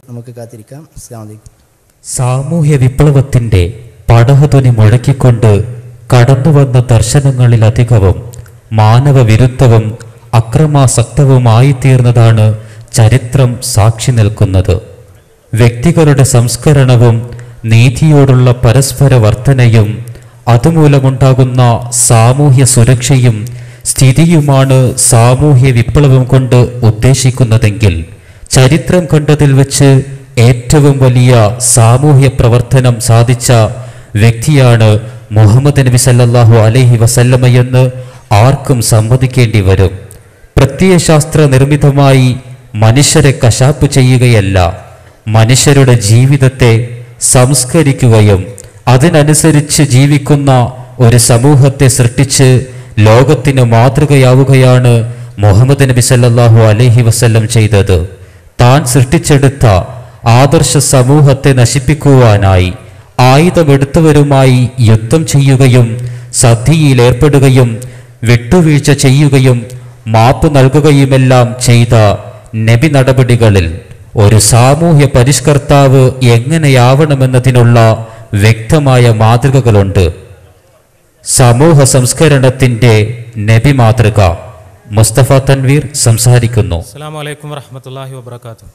നമുക്ക് കാത്തിരിക്കാം. അസ്സലാമു അലൈക്കും. സാമൂഹ്യ വിപ്ലവത്തിൻ്റെ പടഹധ്വനി മുഴക്കിക്കൊണ്ട് കടന്നുവന്ന ദർശനങ്ങളിലധികവും മാനവവിരുദ്ധവും അക്രമാസക്തവുമായിത്തീർന്നതാണ് ചരിത്രം സാക്ഷി നിൽക്കുന്നത്. വ്യക്തികളുടെ സംസ്കരണവും നീതിയോടുള്ള പരസ്പര വർധനയും അതുമൂലമുണ്ടാകുന്ന സാമൂഹ്യ സുരക്ഷയും സ്ഥിതിയുമാണ് സാമൂഹ്യ വിപ്ലവം കൊണ്ട് ഉദ്ദേശിക്കുന്നതെങ്കിൽ ചരിത്രം കണ്ടതിൽ വെച്ച് ഏറ്റവും വലിയ സാമൂഹ്യ പ്രവർത്തനം സാധിച്ച വ്യക്തിയാണ് മുഹമ്മദ് നബി സല്ലല്ലാഹു അലൈഹി വസല്ലമയെന്ന് ആർക്കും സമ്മതിക്കേണ്ടി വരും. പ്രത്യയശാസ്ത്ര നിർമ്മിതമായി മനുഷ്യരെ കശാപ്പ് ചെയ്യുകയല്ല, മനുഷ്യരുടെ ജീവിതത്തെ സംസ്കരിക്കുകയും അതിനനുസരിച്ച് ജീവിക്കുന്ന ഒരു സമൂഹത്തെ സൃഷ്ടിച്ച് ലോകത്തിന് മാതൃകയാവുകയാണ് മുഹമ്മദ് നബി സല്ലല്ലാഹു അലൈഹി വസല്ലം ചെയ്തത്. താൻ സൃഷ്ടിച്ചെടുത്ത ആദർശ സമൂഹത്തെ നശിപ്പിക്കുവാനായി ആയുധമെടുത്തവരുമായി യുദ്ധം ചെയ്യുകയും സദ്യയിലേർപ്പെടുകയും വിട്ടുവീഴ്ച ചെയ്യുകയും മാപ്പ് നൽകുകയുമെല്ലാം ചെയ്ത നബി നടപടികളിൽ ഒരു സാമൂഹ്യ പരിഷ്കർത്താവ് എങ്ങനെയാവണമെന്നതിനുള്ള വ്യക്തമായ മാതൃകകളുണ്ട്. സമൂഹ സംസ്കരണത്തിൻ്റെ നബി മാതൃക. മുസ്തഫ തൻവീർ സംസാരിക്കുന്നു. അസ്സലാമു അലൈക്കും വറഹ്മത്തുള്ളാഹി വബറകാതുഹു.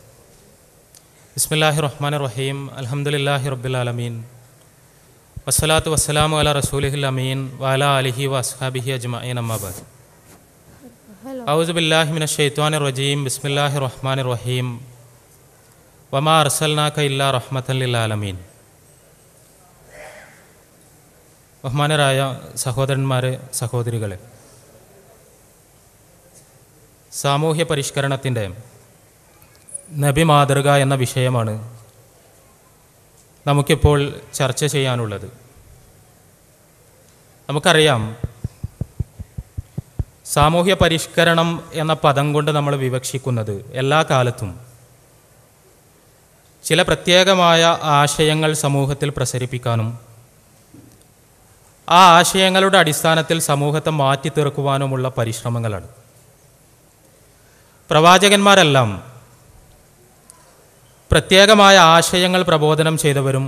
ബിസ്മില്ലാഹിർ റഹ്മാനിർ റഹീം. അൽഹംദുലില്ലാഹി റബ്ബിൽ ആലമീൻ. വസ്സലാത്തു വസ്സലാമു അലാ റസൂലിഹിൽ അമീൻ വഅലാ ആലിഹി വഅസ്ഹാബിഹി അജ്മഈൻ. അമ്മാ ബഅദ്. അഊസു ബില്ലാഹി മിനശ് ശൈത്വാനിർ റജീം. ബിസ്മില്ലാഹിർ റഹ്മാനിർ റഹീം. വമാ അർസൽനാക ഇല്ലാ റഹ്മത്തൻ ലിൽ ആലമീൻ. ബഹുമാനരായ സഹോദരന്മാരെ, സഹോദരികളെ, സാമൂഹ്യ പരിഷ്കരണത്തിൻ്റെ നബി മാതൃക എന്ന വിഷയമാണ് നമുക്കിപ്പോൾ ചർച്ച ചെയ്യാനുള്ളത്. നമുക്കറിയാം, സാമൂഹ്യ പരിഷ്കരണം എന്ന പദം കൊണ്ട് നമ്മൾ വിവക്ഷിക്കുന്നത് എല്ലാ കാലത്തും ചില പ്രത്യേകമായ ആശയങ്ങൾ സമൂഹത്തിൽ പ്രസരിപ്പിക്കാനും ആ ആശയങ്ങളുടെ അടിസ്ഥാനത്തിൽ സമൂഹത്തെ മാറ്റിത്തീർക്കുവാനുമുള്ള പരിശ്രമങ്ങളാണ്. പ്രവാചകന്മാരെല്ലാം പ്രത്യേകമായ ആശയങ്ങൾ പ്രബോധനം ചെയ്തവരും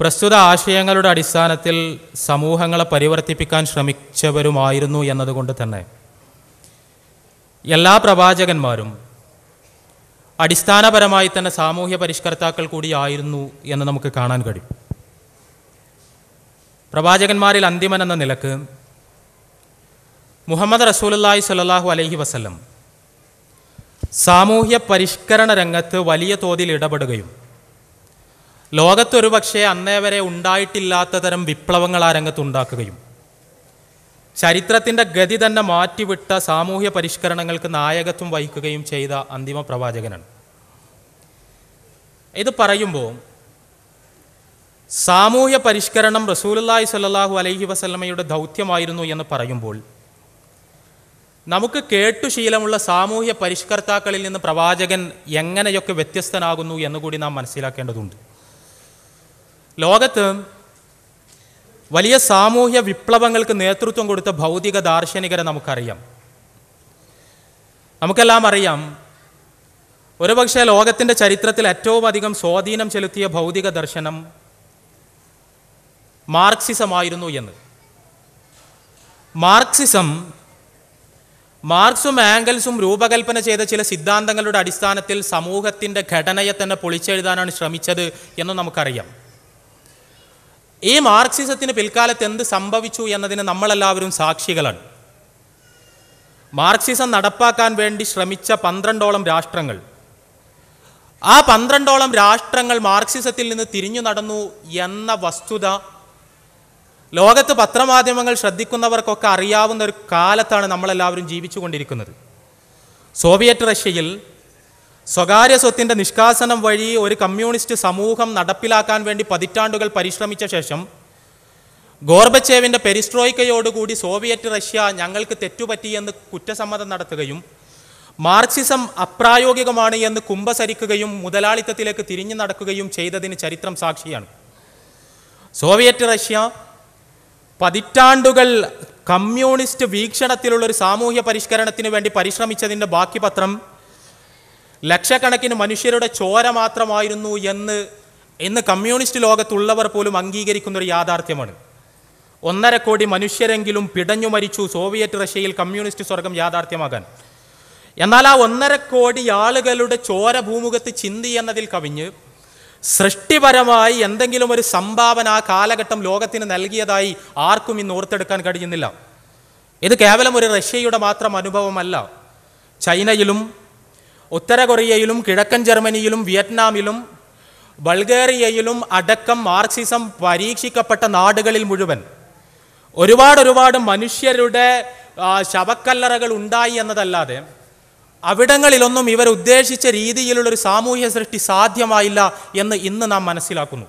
പ്രസ്തുത ആശയങ്ങളുടെ അടിസ്ഥാനത്തിൽ സമൂഹങ്ങളെ പരിവർത്തിപ്പിക്കാൻ ശ്രമിച്ചവരുമായിരുന്നു എന്നതുകൊണ്ട് തന്നെ എല്ലാ പ്രവാചകന്മാരും അടിസ്ഥാനപരമായി തന്നെ സാമൂഹ്യ പരിഷ്കർത്താക്കൾ കൂടിയായിരുന്നു എന്ന് നമുക്ക് കാണാൻ കഴിയും. പ്രവാചകന്മാരിൽ അന്തിമൻ എന്ന നിലക്ക് മുഹമ്മദ് റസൂലുള്ളാഹി സ്വല്ലല്ലാഹു അലൈഹി വസല്ലം സാമൂഹ്യ പരിഷ്കരണ രംഗത്ത് വലിയ തോതിൽ ഇടപെടുകയും ലോകത്തൊരു പക്ഷേ അന്നേ വരെ ഉണ്ടായിട്ടില്ലാത്ത തരം വിപ്ലവങ്ങൾ ആ രംഗത്ത് ഉണ്ടാക്കുകയും ചരിത്രത്തിൻ്റെ ഗതി തന്നെ മാറ്റിവിട്ട സാമൂഹ്യ പരിഷ്കരണങ്ങൾക്ക് നായകത്വം വഹിക്കുകയും ചെയ്ത അന്തിമ പ്രവാചകനാണ്. ഇത് പറയുമ്പോൾ സാമൂഹ്യ പരിഷ്കരണം റസൂലുള്ളാഹി സ്വല്ലല്ലാഹു അലൈഹി വസല്ലമയുടെ ദൗത്യമായിരുന്നു എന്ന് പറയുമ്പോൾ നമുക്ക് കേട്ടുശീലമുള്ള സാമൂഹ്യ പരിഷ്കർത്താക്കളിൽ നിന്ന് പ്രവാചകൻ എങ്ങനെയൊക്കെ വ്യത്യസ്തനാകുന്നു എന്നുകൂടി നാം മനസ്സിലാക്കേണ്ടതുണ്ട്. ലോകത്ത് വലിയ സാമൂഹ്യ വിപ്ലവങ്ങൾക്ക് നേതൃത്വം കൊടുത്ത ഭൗതിക ദാർശനികരെ നമുക്കറിയാം. നമുക്കെല്ലാം അറിയാം, ഒരുപക്ഷെ ലോകത്തിൻ്റെ ചരിത്രത്തിൽ ഏറ്റവും അധികം സ്വാധീനം ചെലുത്തിയ ഭൗതിക ദർശനം മാർക്സിസമായിരുന്നു എന്ന്. മാർക്സും ആംഗൽസും രൂപകൽപ്പന ചെയ്ത ചില സിദ്ധാന്തങ്ങളുടെ അടിസ്ഥാനത്തിൽ സമൂഹത്തിൻ്റെ ഘടനയെ തന്നെ പൊളിച്ചെഴുതാനാണ് ശ്രമിച്ചത് എന്ന് നമുക്കറിയാം. ഈ മാർക്സിസത്തിന് പിൽക്കാലത്ത് എന്ത് സംഭവിച്ചു എന്നതിന് നമ്മളെല്ലാവരും സാക്ഷികളാണ്. മാർക്സിസം നടപ്പാക്കാൻ വേണ്ടി ശ്രമിച്ച 12ഓളം രാഷ്ട്രങ്ങൾ, ആ 12ഓളം രാഷ്ട്രങ്ങൾ മാർക്സിസത്തിൽ നിന്ന് തിരിഞ്ഞു നടന്നു എന്ന വസ്തുത ലോകത്ത് പത്രമാധ്യമങ്ങൾ ശ്രദ്ധിക്കുന്നവർക്കൊക്കെ അറിയാവുന്ന ഒരു കാലത്താണ് നമ്മളെല്ലാവരും ജീവിച്ചു കൊണ്ടിരിക്കുന്നത്. സോവിയറ്റ് റഷ്യയിൽ സ്വകാര്യ സ്വത്തിൻ്റെ നിഷ്കാസനം വഴി ഒരു കമ്മ്യൂണിസ്റ്റ് സമൂഹം നടപ്പിലാക്കാൻ വേണ്ടി പതിറ്റാണ്ടുകൾ പരിശ്രമിച്ച ശേഷം ഗോർബച്ചേവിൻ്റെ പെരിസ്ട്രോയ്ക്കയോടുകൂടി സോവിയറ്റ് റഷ്യ ഞങ്ങൾക്ക് തെറ്റുപറ്റിയെന്ന് കുറ്റസമ്മതം നടത്തുകയും മാർക്സിസം അപ്രായോഗികമാണ് എന്ന് കുമ്പസരിക്കുകയും മുതലാളിത്തത്തിലേക്ക് തിരിഞ്ഞു നടക്കുകയും ചെയ്തതിന് ചരിത്രം സാക്ഷിയാണ്. സോവിയറ്റ് റഷ്യ പതിറ്റാണ്ടുകൾ കമ്മ്യൂണിസ്റ്റ് വീക്ഷണത്തിലുള്ളൊരു സാമൂഹ്യ പരിഷ്കരണത്തിന് വേണ്ടി പരിശ്രമിച്ചതിൻ്റെ ബാക്കി പത്രം ലക്ഷക്കണക്കിന് മനുഷ്യരുടെ ചോര മാത്രമായിരുന്നു എന്ന് ഇന്ന് കമ്മ്യൂണിസ്റ്റ് ലോകത്തുള്ളവർ പോലും അംഗീകരിക്കുന്നൊരു യാഥാർത്ഥ്യമാണ്. 1.5 കോടി മനുഷ്യരെങ്കിലും പിടഞ്ഞു മരിച്ചു സോവിയറ്റ് റഷ്യയിൽ കമ്മ്യൂണിസ്റ്റ് സ്വർഗം യാഥാർത്ഥ്യമാകാൻ. എന്നാൽ ആ 1.5 കോടി ആളുകളുടെ ചോര ഭൂമുഖത്ത് ചിന്തി എന്നതിൽ കവിഞ്ഞ് സൃഷ്ടിപരമായി എന്തെങ്കിലും ഒരു സംഭാവന ആ കാലഘട്ടം ലോകത്തിന് നൽകിയതായി ആർക്കും ഇന്ന് ഓർത്തെടുക്കാൻ കഴിയുന്നില്ല. ഇത് കേവലം ഒരു റഷ്യയുടെ മാത്രം അനുഭവമല്ല. ചൈനയിലും ഉത്തര കൊറിയയിലും കിഴക്കൻ ജർമ്മനിയിലും വിയറ്റ്നാമിലും ബൾഗേറിയയിലും അടക്കം മാർക്സിസം പരീക്ഷിക്കപ്പെട്ട നാടുകളിൽ മുഴുവൻ ഒരുപാട് മനുഷ്യരുടെ ശവക്കല്ലറകൾ ഉണ്ടായി എന്നതല്ലാതെ അവിടങ്ങളിലൊന്നും ഇവർ ഉദ്ദേശിച്ച രീതിയിലുള്ളൊരു സാമൂഹ്യ സൃഷ്ടി സാധ്യമായില്ല എന്ന് ഇന്ന് നാം മനസ്സിലാക്കുന്നു.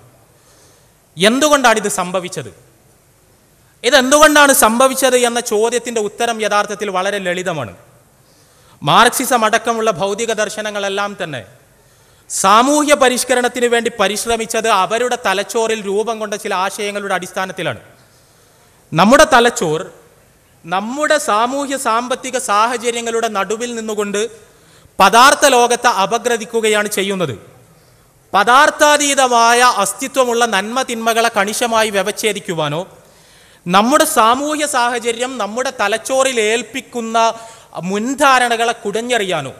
എന്തുകൊണ്ടാണ് ഇത് സംഭവിച്ചത്? ഇതെന്തുകൊണ്ടാണ് സംഭവിച്ചത് എന്ന ചോദ്യത്തിൻ്റെ ഉത്തരം യഥാർത്ഥത്തിൽ വളരെ ലളിതമാണ്. മാർക്സിസം അടക്കമുള്ള ഭൗതിക ദർശനങ്ങളെല്ലാം തന്നെ സാമൂഹ്യ പരിഷ്കരണത്തിന് വേണ്ടി പരിശ്രമിച്ചത് അവരുടെ തലച്ചോറിൽ രൂപം കൊണ്ട ചില ആശയങ്ങളുടെ അടിസ്ഥാനത്തിലാണ്. നമ്മുടെ തലച്ചോർ നമ്മുടെ സാമൂഹ്യ സാമ്പത്തിക സാഹചര്യങ്ങളുടെ നടുവിൽ നിന്നുകൊണ്ട് പദാർത്ഥ ലോകത്തെ അപഗ്രഥിക്കുകയാണ് ചെയ്യുന്നത്. പദാർത്ഥാതീതമായ അസ്തിത്വമുള്ള നന്മ തിന്മകളെ കണിശമായി വ്യവച്ഛേദിക്കുവാനോ നമ്മുടെ സാമൂഹ്യ സാഹചര്യം നമ്മുടെ തലച്ചോറിൽ ഏൽപ്പിക്കുന്ന മുൻധാരണകളെ കുടഞ്ഞെറിയാനോ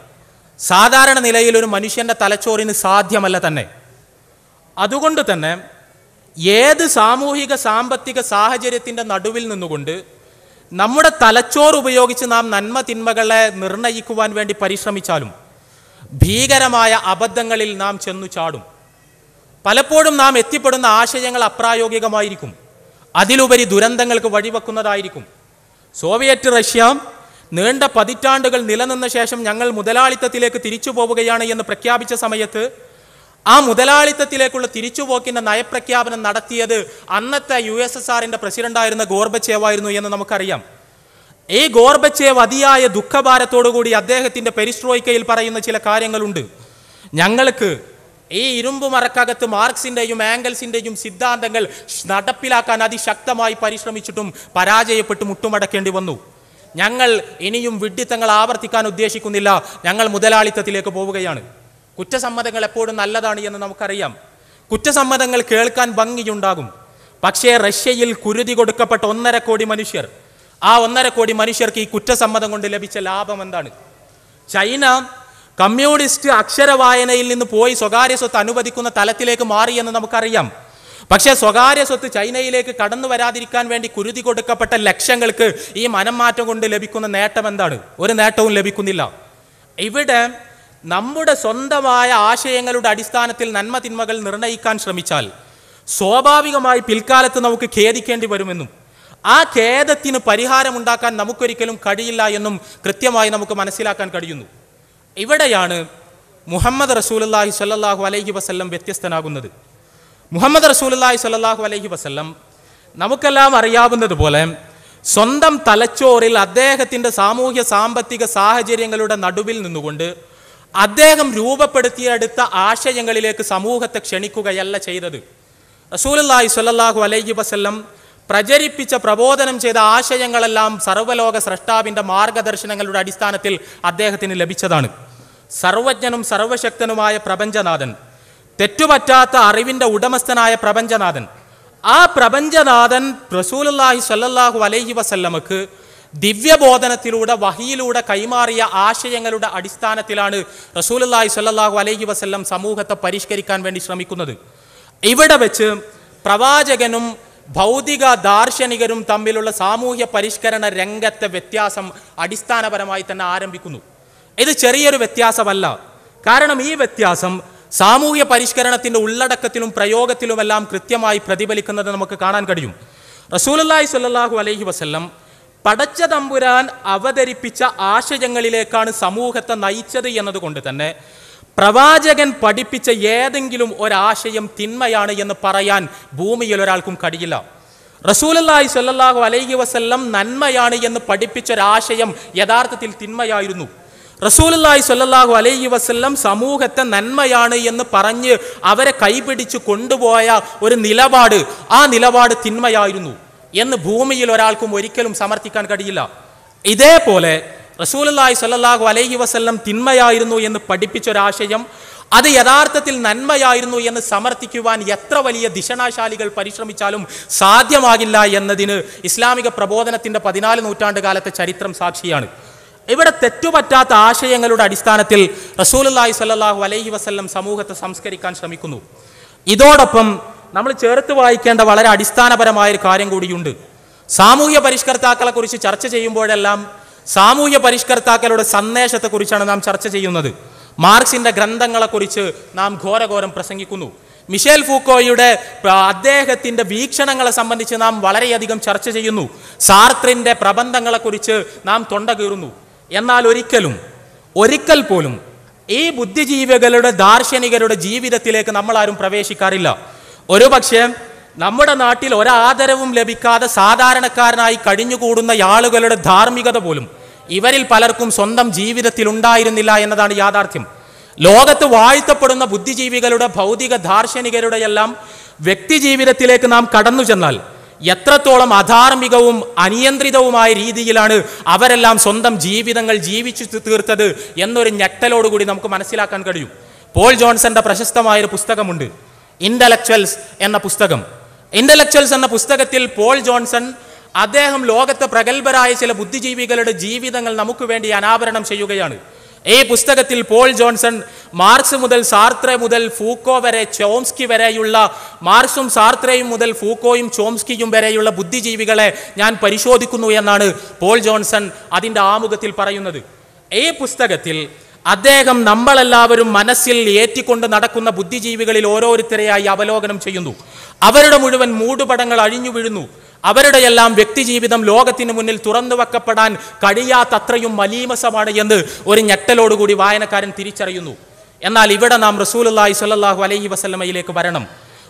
സാധാരണ നിലയിൽ ഒരു മനുഷ്യൻ്റെ തലച്ചോറിന് സാധ്യമല്ല തന്നെ. അതുകൊണ്ട് തന്നെ ഏത് സാമൂഹിക സാമ്പത്തിക സാഹചര്യത്തിൻ്റെ നടുവിൽ നിന്നുകൊണ്ട് നമ്മുടെ തലച്ചോറ് ഉപയോഗിച്ച് നാം നന്മ തിന്മകളെ നിർണയിക്കുവാൻ വേണ്ടി പരിശ്രമിച്ചാലും ഭീകരമായ അബദ്ധങ്ങളിൽ നാം ചെന്നു ചാടും. പലപ്പോഴും നാം എത്തിപ്പെടുന്ന ആശയങ്ങൾ അപ്രായോഗികമായിരിക്കും, അതിലുപരി ദുരന്തങ്ങൾക്ക് വഴിവെക്കുന്നതായിരിക്കും. സോവിയറ്റ് റഷ്യ നീണ്ട പതിറ്റാണ്ടുകൾ നിലനിന്ന ശേഷം ഞങ്ങൾ മുതലാളിത്തത്തിലേക്ക് തിരിച്ചു പോവുകയാണ് എന്ന് പ്രഖ്യാപിച്ച സമയത്ത് ആ മുതലാളിത്തത്തിലേക്കുള്ള തിരിച്ചുപോക്കിൻ്റെ നയപ്രഖ്യാപനം നടത്തിയത് അന്നത്തെ USSRന്റെ പ്രസിഡന്റായിരുന്ന ഗോർബച്ചേവായിരുന്നു എന്ന് നമുക്കറിയാം. ഈ ഗോർബച്ചേവ് അതിയായ ദുഃഖഭാരത്തോടുകൂടി അദ്ദേഹത്തിൻ്റെ പെരിസ്ട്രോയ്ക്കയിൽ പറയുന്ന ചില കാര്യങ്ങളുണ്ട്. ഞങ്ങൾക്ക് ഈ ഇരുമ്പ് മറക്കകത്ത് മാർക്സിൻ്റെയും ആംഗൽസിൻ്റെയും സിദ്ധാന്തങ്ങൾ നടപ്പിലാക്കാൻ അതിശക്തമായി പരിശ്രമിച്ചിട്ടും പരാജയപ്പെട്ട് മുട്ടുമടക്കേണ്ടി വന്നു. ഞങ്ങൾ ഇനിയും വിഡ്ഢിത്തങ്ങൾ ആവർത്തിക്കാൻ ഉദ്ദേശിക്കുന്നില്ല, ഞങ്ങൾ മുതലാളിത്തത്തിലേക്ക് പോവുകയാണ്. കുറ്റസമ്മതങ്ങൾ എപ്പോഴും നല്ലതാണ് എന്ന് നമുക്കറിയാം. കുറ്റസമ്മതങ്ങൾ കേൾക്കാൻ ഭംഗിയുണ്ടാകും. പക്ഷേ റഷ്യയിൽ കുരുതി കൊടുക്കപ്പെട്ട 1.5 കോടി മനുഷ്യർ, ആ 1.5 കോടി മനുഷ്യർക്ക് ഈ കുറ്റസമ്മതം കൊണ്ട് ലഭിച്ച ലാഭം എന്താണ്? ചൈന കമ്മ്യൂണിസ്റ്റ് അക്ഷരവായനയിൽ നിന്ന് പോയി സ്വകാര്യ സ്വത്ത് അനുവദിക്കുന്ന തലത്തിലേക്ക് മാറിയെന്ന് നമുക്കറിയാം. പക്ഷേ സ്വകാര്യ സ്വത്ത് ചൈനയിലേക്ക് കടന്നു വരാതിരിക്കാൻ വേണ്ടി കുരുതി കൊടുക്കപ്പെട്ട ലക്ഷങ്ങൾക്ക് ഈ മനംമാറ്റം കൊണ്ട് ലഭിക്കുന്ന നേട്ടം എന്താണ്? ഒരു നേട്ടവും ലഭിക്കുന്നില്ല. ഇവിടെ നമ്മുടെ സ്വന്തമായ ആശയങ്ങളുടെ അടിസ്ഥാനത്തിൽ നന്മ തിന്മകൾ നിർണ്ണയിക്കാൻ ശ്രമിച്ചാൽ സ്വാഭാവികമായി പിൽക്കാലത്ത് നമുക്ക് ഖേദിക്കേണ്ടി വരുമെന്നും ആ ഖേദത്തിന് പരിഹാരമുണ്ടാക്കാൻ നമുക്കൊരിക്കലും കഴിയില്ല എന്നും കൃത്യമായി നമുക്ക് മനസ്സിലാക്കാൻ കഴിയുന്നു. ഇവിടെയാണ് മുഹമ്മദ് റസൂലുള്ളാഹി സ്വല്ലല്ലാഹു അലൈഹി വസല്ലം വ്യത്യസ്തനാകുന്നത്. മുഹമ്മദ് റസൂലുള്ളാഹി സ്വല്ലല്ലാഹു അലൈഹി വസല്ലം നമുക്കെല്ലാം അറിയാവുന്നതുപോലെ സ്വന്തം തലച്ചോറിൽ അദ്ദേഹത്തിൻ്റെ സാമൂഹ്യ സാമ്പത്തിക സാഹചര്യങ്ങളുടെ നടുവിൽ നിന്നുകൊണ്ട് അദ്ദേഹം രൂപപ്പെടുത്തിയെടുത്ത ആശയങ്ങളിലേക്ക് സമൂഹത്തെ ക്ഷണിക്കുകയല്ല ചെയ്തത്. റസൂലുള്ളാഹി സ്വല്ലല്ലാഹു അലൈഹി വസല്ലം പ്രചരിപ്പിച്ച പ്രബോധനം ചെയ്ത ആശയങ്ങളെല്ലാം സർവ്വലോക സ്രഷ്ടാവിൻ്റെ മാർഗദർശനങ്ങളുടെ അടിസ്ഥാനത്തിൽ അദ്ദേഹത്തിന് ലഭിച്ചതാണ്. സർവജ്ഞനും സർവശക്തനുമായ പ്രപഞ്ചനാഥൻ, തെറ്റുപറ്റാത്ത അറിവിൻ്റെ ഉടമസ്ഥനായ പ്രപഞ്ചനാഥൻ, ആ പ്രപഞ്ചനാഥൻ റസൂലുള്ളാഹി സ്വല്ലല്ലാഹു അലൈഹി വസല്ലമക്ക് ദിവ്യബോധനത്തിലൂടെ വഹിയിലൂടെ കൈമാറിയ ആശയങ്ങളുടെ അടിസ്ഥാനത്തിലാണ് റസൂലുള്ളാഹി സ്വല്ലല്ലാഹു അലൈഹി വസല്ലം സമൂഹത്തെ പരിഷ്കരിക്കാൻ വേണ്ടി ശ്രമിക്കുന്നത്. ഇവിടെ വെച്ച് പ്രവാചകനും ഭൗതിക ദാർശനികരും തമ്മിലുള്ള സാമൂഹ്യ പരിഷ്കരണ രംഗത്തെ വ്യത്യാസം അടിസ്ഥാനപരമായി തന്നെ ആരംഭിക്കുന്നു. ഇത് ചെറിയൊരു വ്യത്യാസമല്ല. കാരണം ഈ വ്യത്യാസം സാമൂഹ്യ പരിഷ്കരണത്തിൻ്റെ ഉള്ളടക്കത്തിലും പ്രയോഗത്തിലുമെല്ലാം കൃത്യമായി പ്രതിഫലിക്കുന്നത് നമുക്ക് കാണാൻ കഴിയും. റസൂലുള്ളാഹി സ്വല്ലല്ലാഹു അലൈഹി വസല്ലം പടച്ച തമ്പുരാൻ അവതരിപ്പിച്ച ആശയങ്ങളിലേക്കാണ് സമൂഹത്തെ നയിച്ചത് എന്നതുകൊണ്ട് തന്നെ പ്രവാചകൻ പഠിപ്പിച്ച ഏതെങ്കിലും ഒരാശയം തിന്മയാണ് എന്ന് പറയാൻ ഭൂമിയിൽ ഒരാൾക്കും കഴിയില്ല. റസൂലുള്ളാഹി സ്വല്ലല്ലാഹു അലൈഹി വസല്ലം നന്മയാണ് എന്ന് പഠിപ്പിച്ച ഒരാശയം യഥാർത്ഥത്തിൽ തിന്മയായിരുന്നു. റസൂലുള്ളാഹി സ്വല്ലല്ലാഹു അലൈഹി വസല്ലം സമൂഹത്തെ നന്മയാണ് എന്ന് പറഞ്ഞ് അവരെ കൈപിടിച്ച് കൊണ്ടുപോയ ഒരു നിലപാട്, ആ നിലപാട് തിന്മയായിരുന്നു എന്ന് ഭൂമിയിൽ ഒരാൾക്കും ഒരിക്കലും സമർത്ഥിക്കാൻ കഴിയില്ല. ഇതേപോലെ റസൂലുള്ളാഹി സ്വല്ലല്ലാഹു അലൈഹി വസല്ലം തിന്മയായിരുന്നു എന്ന് പഠിപ്പിച്ചൊരാശയം അത് യഥാർത്ഥത്തിൽ നന്മയായിരുന്നു എന്ന് സമർത്ഥിക്കുവാൻ എത്ര വലിയ ദിശനാശാലികൾ പരിശ്രമിച്ചാലും സാധ്യമാകില്ല എന്നതിന് ഇസ്ലാമിക പ്രബോധനത്തിൻ്റെ 14 നൂറ്റാണ്ട് കാലത്തെ ചരിത്രം സാക്ഷിയാണ്. ഇവിടെ തെറ്റുപറ്റാത്ത ആശയങ്ങളുടെ അടിസ്ഥാനത്തിൽ റസൂലുള്ളാഹി സ്വല്ലല്ലാഹു അലൈഹി വസല്ലം സമൂഹത്തെ സംസ്കരിക്കാൻ ശ്രമിക്കുന്നു. ഇതോടൊപ്പം നമ്മൾ ചേർത്ത് വായിക്കേണ്ട വളരെ അടിസ്ഥാനപരമായൊരു കാര്യം കൂടിയുണ്ട്. സാമൂഹ്യ പരിഷ്കർത്താക്കളെ കുറിച്ച് ചർച്ച ചെയ്യുമ്പോഴെല്ലാം സാമൂഹ്യ പരിഷ്കർത്താക്കളുടെ സന്ദേശത്തെക്കുറിച്ചാണ് നാം ചർച്ച ചെയ്യുന്നത്. മാർക്സിന്റെ ഗ്രന്ഥങ്ങളെക്കുറിച്ച് നാം ഘോരഘോരം പ്രസംഗിക്കുന്നു. മിഷേൽ ഫൂക്കോയുടെ അദ്ദേഹത്തിന്റെ വീക്ഷണങ്ങളെ സംബന്ധിച്ച് നാം വളരെയധികം ചർച്ച ചെയ്യുന്നു. സാർത്രിന്റെ പ്രബന്ധങ്ങളെക്കുറിച്ച് നാം തൊണ്ട കീറുന്നു. എന്നാൽ ഒരിക്കൽ പോലും ഈ ബുദ്ധിജീവികളുടെ ദാർശനികരുടെ ജീവിതത്തിലേക്ക് നമ്മളാരും പ്രവേശിക്കാറില്ല. ഒരുപക്ഷെ നമ്മുടെ നാട്ടിൽ ഒരാദരവും ലഭിക്കാതെ സാധാരണക്കാരനായി കഴിഞ്ഞുകൂടുന്ന ആളുകളുടെ ധാർമ്മികത പോലും ഇവരിൽ പലർക്കും സ്വന്തം ജീവിതത്തിൽ ഉണ്ടായിരുന്നില്ല എന്നതാണ് യാഥാർത്ഥ്യം. ലോകത്ത് വാഴ്ത്തപ്പെടുന്ന ബുദ്ധിജീവികളുടെ ഭൗതിക ദാർശനികരുടെ എല്ലാം വ്യക്തി ജീവിതത്തിലേക്ക് നാം കടന്നു ചെന്നാൽ എത്രത്തോളം അധാർമികവും അനിയന്ത്രിതവുമായ രീതിയിലാണ് അവരെല്ലാം സ്വന്തം ജീവിതങ്ങൾ ജീവിച്ചു തീർത്തത് എന്നൊരു ഞെട്ടലോടുകൂടി നമുക്ക് മനസ്സിലാക്കാൻ കഴിയും. പോൾ ജോൺസന്റെ പ്രശസ്തമായൊരു പുസ്തകമുണ്ട്, ഇന്റലക്ച്വൽസ് എന്ന പുസ്തകം. ഇന്റലക്ച്വൽസ് എന്ന പുസ്തകത്തിൽ പോൾ ജോൺസൺ അദ്ദേഹം ലോകത്തെ പ്രഗത്ഭരായ ചില ബുദ്ധിജീവികളുടെ ജീവിതങ്ങൾ നമുക്ക് വേണ്ടി അനാവരണം ചെയ്യുകയാണ്. ഈ പുസ്തകത്തിൽ പോൾ ജോൺസൺ മാർക്സ് മുതൽ സാർത്രേ മുതൽ ഫൂക്കോ വരെ ചോംസ്കി വരെയുള്ള മാർക്സും സാർത്രേയും മുതൽ ഫൂക്കോയും ചോംസ്കിയും വരെയുള്ള ബുദ്ധിജീവികളെ ഞാൻ പരിശോധിക്കുന്നു എന്നാണ് പോൾ ജോൺസൺ അതിൻ്റെ ആമുഖത്തിൽ പറയുന്നത്. ഈ പുസ്തകത്തിൽ അദ്ദേഹം നമ്മളെല്ലാവരും മനസ്സിൽ ഏറ്റിക്കൊണ്ട് നടക്കുന്ന ബുദ്ധിജീവികളിൽ ഓരോരുത്തരെയായി അവലോകനം ചെയ്യുന്നു. അവരുടെ മുഴുവൻ മൂടുപടങ്ങൾ അഴിഞ്ഞു വീഴുന്നു. അവരുടെയെല്ലാം വ്യക്തിജീവിതം ലോകത്തിന് മുന്നിൽ തുറന്നു വെക്കപ്പെടാൻ കഴിയാത്തത്രയും മലീമസമാണ് എന്ന് ഒരു ഞെട്ടലോടുകൂടി വായനക്കാരൻ തിരിച്ചറിയുന്നു. എന്നാൽ ഇവിടെ നാം റസൂലുള്ളാഹി സ്വല്ലല്ലാഹു അലൈഹി വസല്ലമയിലേക്ക് വരണം.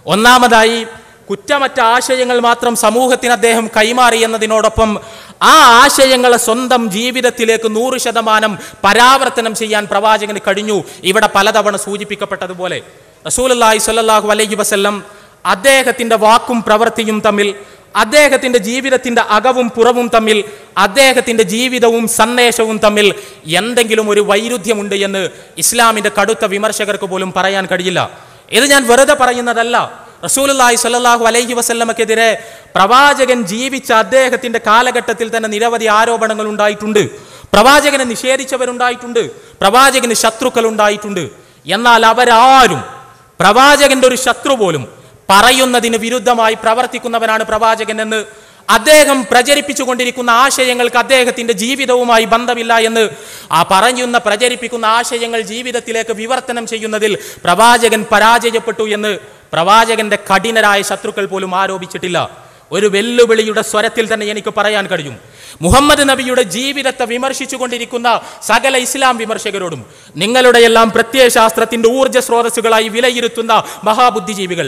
ഒന്നാമതായി, കുറ്റമറ്റ ആശയങ്ങൾ മാത്രം സമൂഹത്തിന് അദ്ദേഹം കൈമാറി എന്നതിനോടൊപ്പം ആ ആശയങ്ങളെ സ്വന്തം ജീവിതത്തിലേക്ക് 100% പരാവർത്തനം ചെയ്യാൻ പ്രവാചകന് കഴിഞ്ഞു. ഇവിടെ പലതവണ സൂചിപ്പിക്കപ്പെട്ടതുപോലെ റസൂലുള്ളാഹി സ്വല്ലല്ലാഹു അലൈഹി വസല്ലം അദ്ദേഹത്തിന്റെ വാക്കും പ്രവൃത്തിയും തമ്മിൽ, അദ്ദേഹത്തിന്റെ ജീവിതത്തിന്റെ അകവും പുറവും തമ്മിൽ, അദ്ദേഹത്തിന്റെ ജീവിതവും സന്ദേശവും തമ്മിൽ എന്തെങ്കിലും ഒരു വൈരുദ്ധ്യമുണ്ട് എന്ന് ഇസ്ലാമിന്റെ കടുത്ത വിമർശകർക്ക് പോലും പറയാൻ കഴിയില്ല. ഇത് ഞാൻ വെറുതെ പറയുന്നതല്ല. റസൂലുള്ളാഹി സ്വല്ലല്ലാഹു അലൈഹി വസല്ലമക്കെതിരെ പ്രവാചകൻ ജീവിച്ച അദ്ദേഹത്തിന്റെ കാലഘട്ടത്തിൽ തന്നെ നിരവധി ആരോപണങ്ങൾ ഉണ്ടായിട്ടുണ്ട്. പ്രവാചകനെ നിഷേധിച്ചവരുണ്ടായിട്ടുണ്ട്, പ്രവാചകന് ശത്രുക്കൾ ഉണ്ടായിട്ടുണ്ട്. എന്നാൽ അവരാരും, പ്രവാചകന്റെ ഒരു ശത്രു പോലും പറയുന്നതിന് വിരുദ്ധമായി പ്രവർത്തിക്കുന്നവനാണ് പ്രവാചകൻ എന്ന്, അദ്ദേഹം പ്രചരിപ്പിച്ചുകൊണ്ടിരിക്കുന്ന ആശയങ്ങൾക്ക് അദ്ദേഹത്തിന്റെ ജീവിതവുമായി ബന്ധമില്ല എന്ന്, ആ പ്രചരിപ്പിക്കുന്ന ആശയങ്ങൾ ജീവിതത്തിലേക്ക് വിവർത്തനം ചെയ്യുന്നതിൽ പ്രവാചകൻ പരാജയപ്പെട്ടു എന്ന് പ്രവാചകന്റെ കഠിനരായ ശത്രുക്കൾ പോലും ആരോപിച്ചിട്ടില്ല. ഒരു വെല്ലുവിളിയുടെ സ്വരത്തിൽ തന്നെ എനിക്ക് പറയാൻ കഴിയും, മുഹമ്മദ് നബിയുടെ ജീവിതത്തെ വിമർശിച്ചു കൊണ്ടിരിക്കുന്ന സകല ഇസ്ലാം വിമർശകരോടും, നിങ്ങളുടെയെല്ലാം പ്രത്യയശാസ്ത്രത്തിന്റെ ഊർജ്ജ സ്രോതസ്സുകളായി വിലയിരുത്തുന്ന മഹാബുദ്ധിജീവികൾ,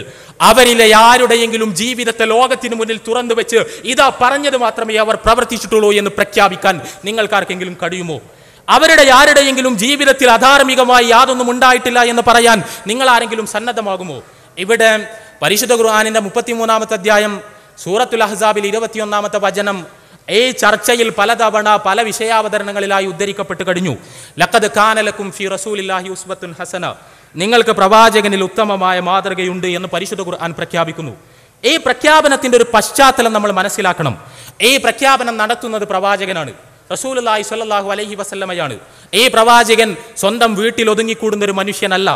അവരിലെ ആരുടെയെങ്കിലും ജീവിതത്തെ ലോകത്തിന് മുന്നിൽ തുറന്നു വെച്ച് ഇതാ പറഞ്ഞത് മാത്രമേ അവർ പ്രവർത്തിച്ചിട്ടുള്ളൂ എന്ന് പ്രഖ്യാപിക്കാൻ നിങ്ങൾക്കാർക്കെങ്കിലും കഴിയുമോ? അവരുടെ ആരുടെയെങ്കിലും ജീവിതത്തിൽ അധാർമികമായി യാതൊന്നും ഉണ്ടായിട്ടില്ല എന്ന് പറയാൻ നിങ്ങൾ ആരെങ്കിലും സന്നദ്ധമാകുമോ? ഇവിടെ പരിശുദ്ധ ഖുർആനിന്റെ 33-ാമത്തെ അധ്യായം സൂറത്തുൽ അഹ്സാബിൽ 21-ാമത്തെ വചനം ഈ ചർച്ചയിൽ പലതവണ പല വിഷയാവതരണങ്ങളിലായി ഉദ്ധരിക്കപ്പെട്ട് കഴിഞ്ഞു. ലഖദ് കാന ലക്കും ഫീ റസൂലില്ലാഹി ഉസ്വത്തുൻ ഹസന, നിങ്ങൾക്ക് പ്രവാചകനിൽ ഉത്തമമായ മാതൃകയുണ്ട് എന്ന് പരിശുദ്ധ ഖുർആൻ പ്രഖ്യാപിക്കുന്നു. ഈ പ്രഖ്യാപനത്തിന്റെ ഒരു പശ്ചാത്തലം നമ്മൾ മനസ്സിലാക്കണം. ഈ പ്രഖ്യാപനം നടത്തുന്നത് പ്രവാചകനാണ്, റസൂലുള്ളാഹി സ്വല്ലല്ലാഹു അലൈഹി വസല്ലമയാണ്. ഈ പ്രവാചകൻ സ്വന്തം വീട്ടിൽ ഒതുങ്ങിക്കൂടുന്ന ഒരു മനുഷ്യനല്ല.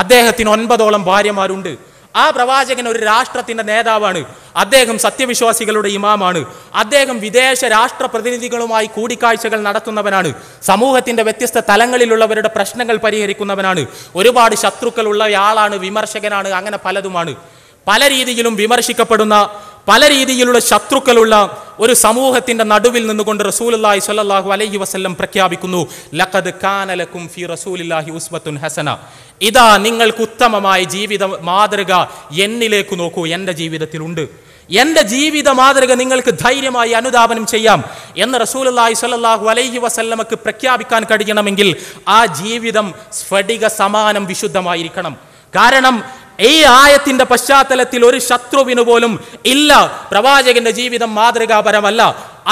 അദ്ദേഹത്തിന് 9ഓളം ഭാര്യമാരുണ്ട്. ആ പ്രവാചകൻ ഒരു രാഷ്ട്രത്തിന്റെ നേതാവാണ്. അദ്ദേഹം സത്യവിശ്വാസികളുടെ ഇമാമാണ്. അദ്ദേഹം വിദേശ രാഷ്ട്ര പ്രതിനിധികളുമായി കൂടിക്കാഴ്ചകൾ നടത്തുന്നവനാണ്. സമൂഹത്തിന്റെ വ്യത്യസ്ത തലങ്ങളിലുള്ളവരുടെ പ്രശ്നങ്ങൾ പരിഹരിക്കുന്നവനാണ്. ഒരുപാട് ശത്രുക്കളുള്ളയാളാണ്, വിമർശകനാണ്, അങ്ങനെ പലതുമാണ്. പല രീതിയിലും വിമർശിക്കപ്പെടുന്ന, പല രീതിയിലുള്ള ശത്രുക്കളുള്ള ഒരു സമൂഹത്തിന്റെ നടുവിൽ നിന്നുകൊണ്ട് റസൂലുള്ളാഹി സ്വല്ലല്ലാഹു അലൈഹി വസല്ലം പ്രഖ്യാപിക്കുന്നു, ലഖദ് കാന ലക്കും ഫീ റസൂലില്ലാഹി ഉസ്വത്തുൻ ഹസന, ഇതാ നിങ്ങൾക്ക് ഉത്തമമായ ജീവിത മാതൃക എന്നിലേക്ക് നോക്കൂ, എൻ്റെ ജീവിതത്തിലുണ്ട്. എൻ്റെ ജീവിത മാതൃക നിങ്ങൾക്ക് ധൈര്യമായി അനുധാവനം ചെയ്യാം എന്ന് റസൂലുള്ളാഹി സ്വല്ലല്ലാഹു അലൈഹി വസല്ലമക്ക് പ്രഖ്യാപിക്കാൻ കഴിയണമെങ്കിൽ ആ ജീവിതം സ്ഫടിക സമാനം വിശുദ്ധമായിരിക്കണം. കാരണം ഈ ആയത്തിന്റെ പശ്ചാത്തലത്തിൽ ഒരു ശത്രുവിന് പോലും ഇല്ല പ്രവാചകന്റെ ജീവിതം മാതൃകാപരമല്ല,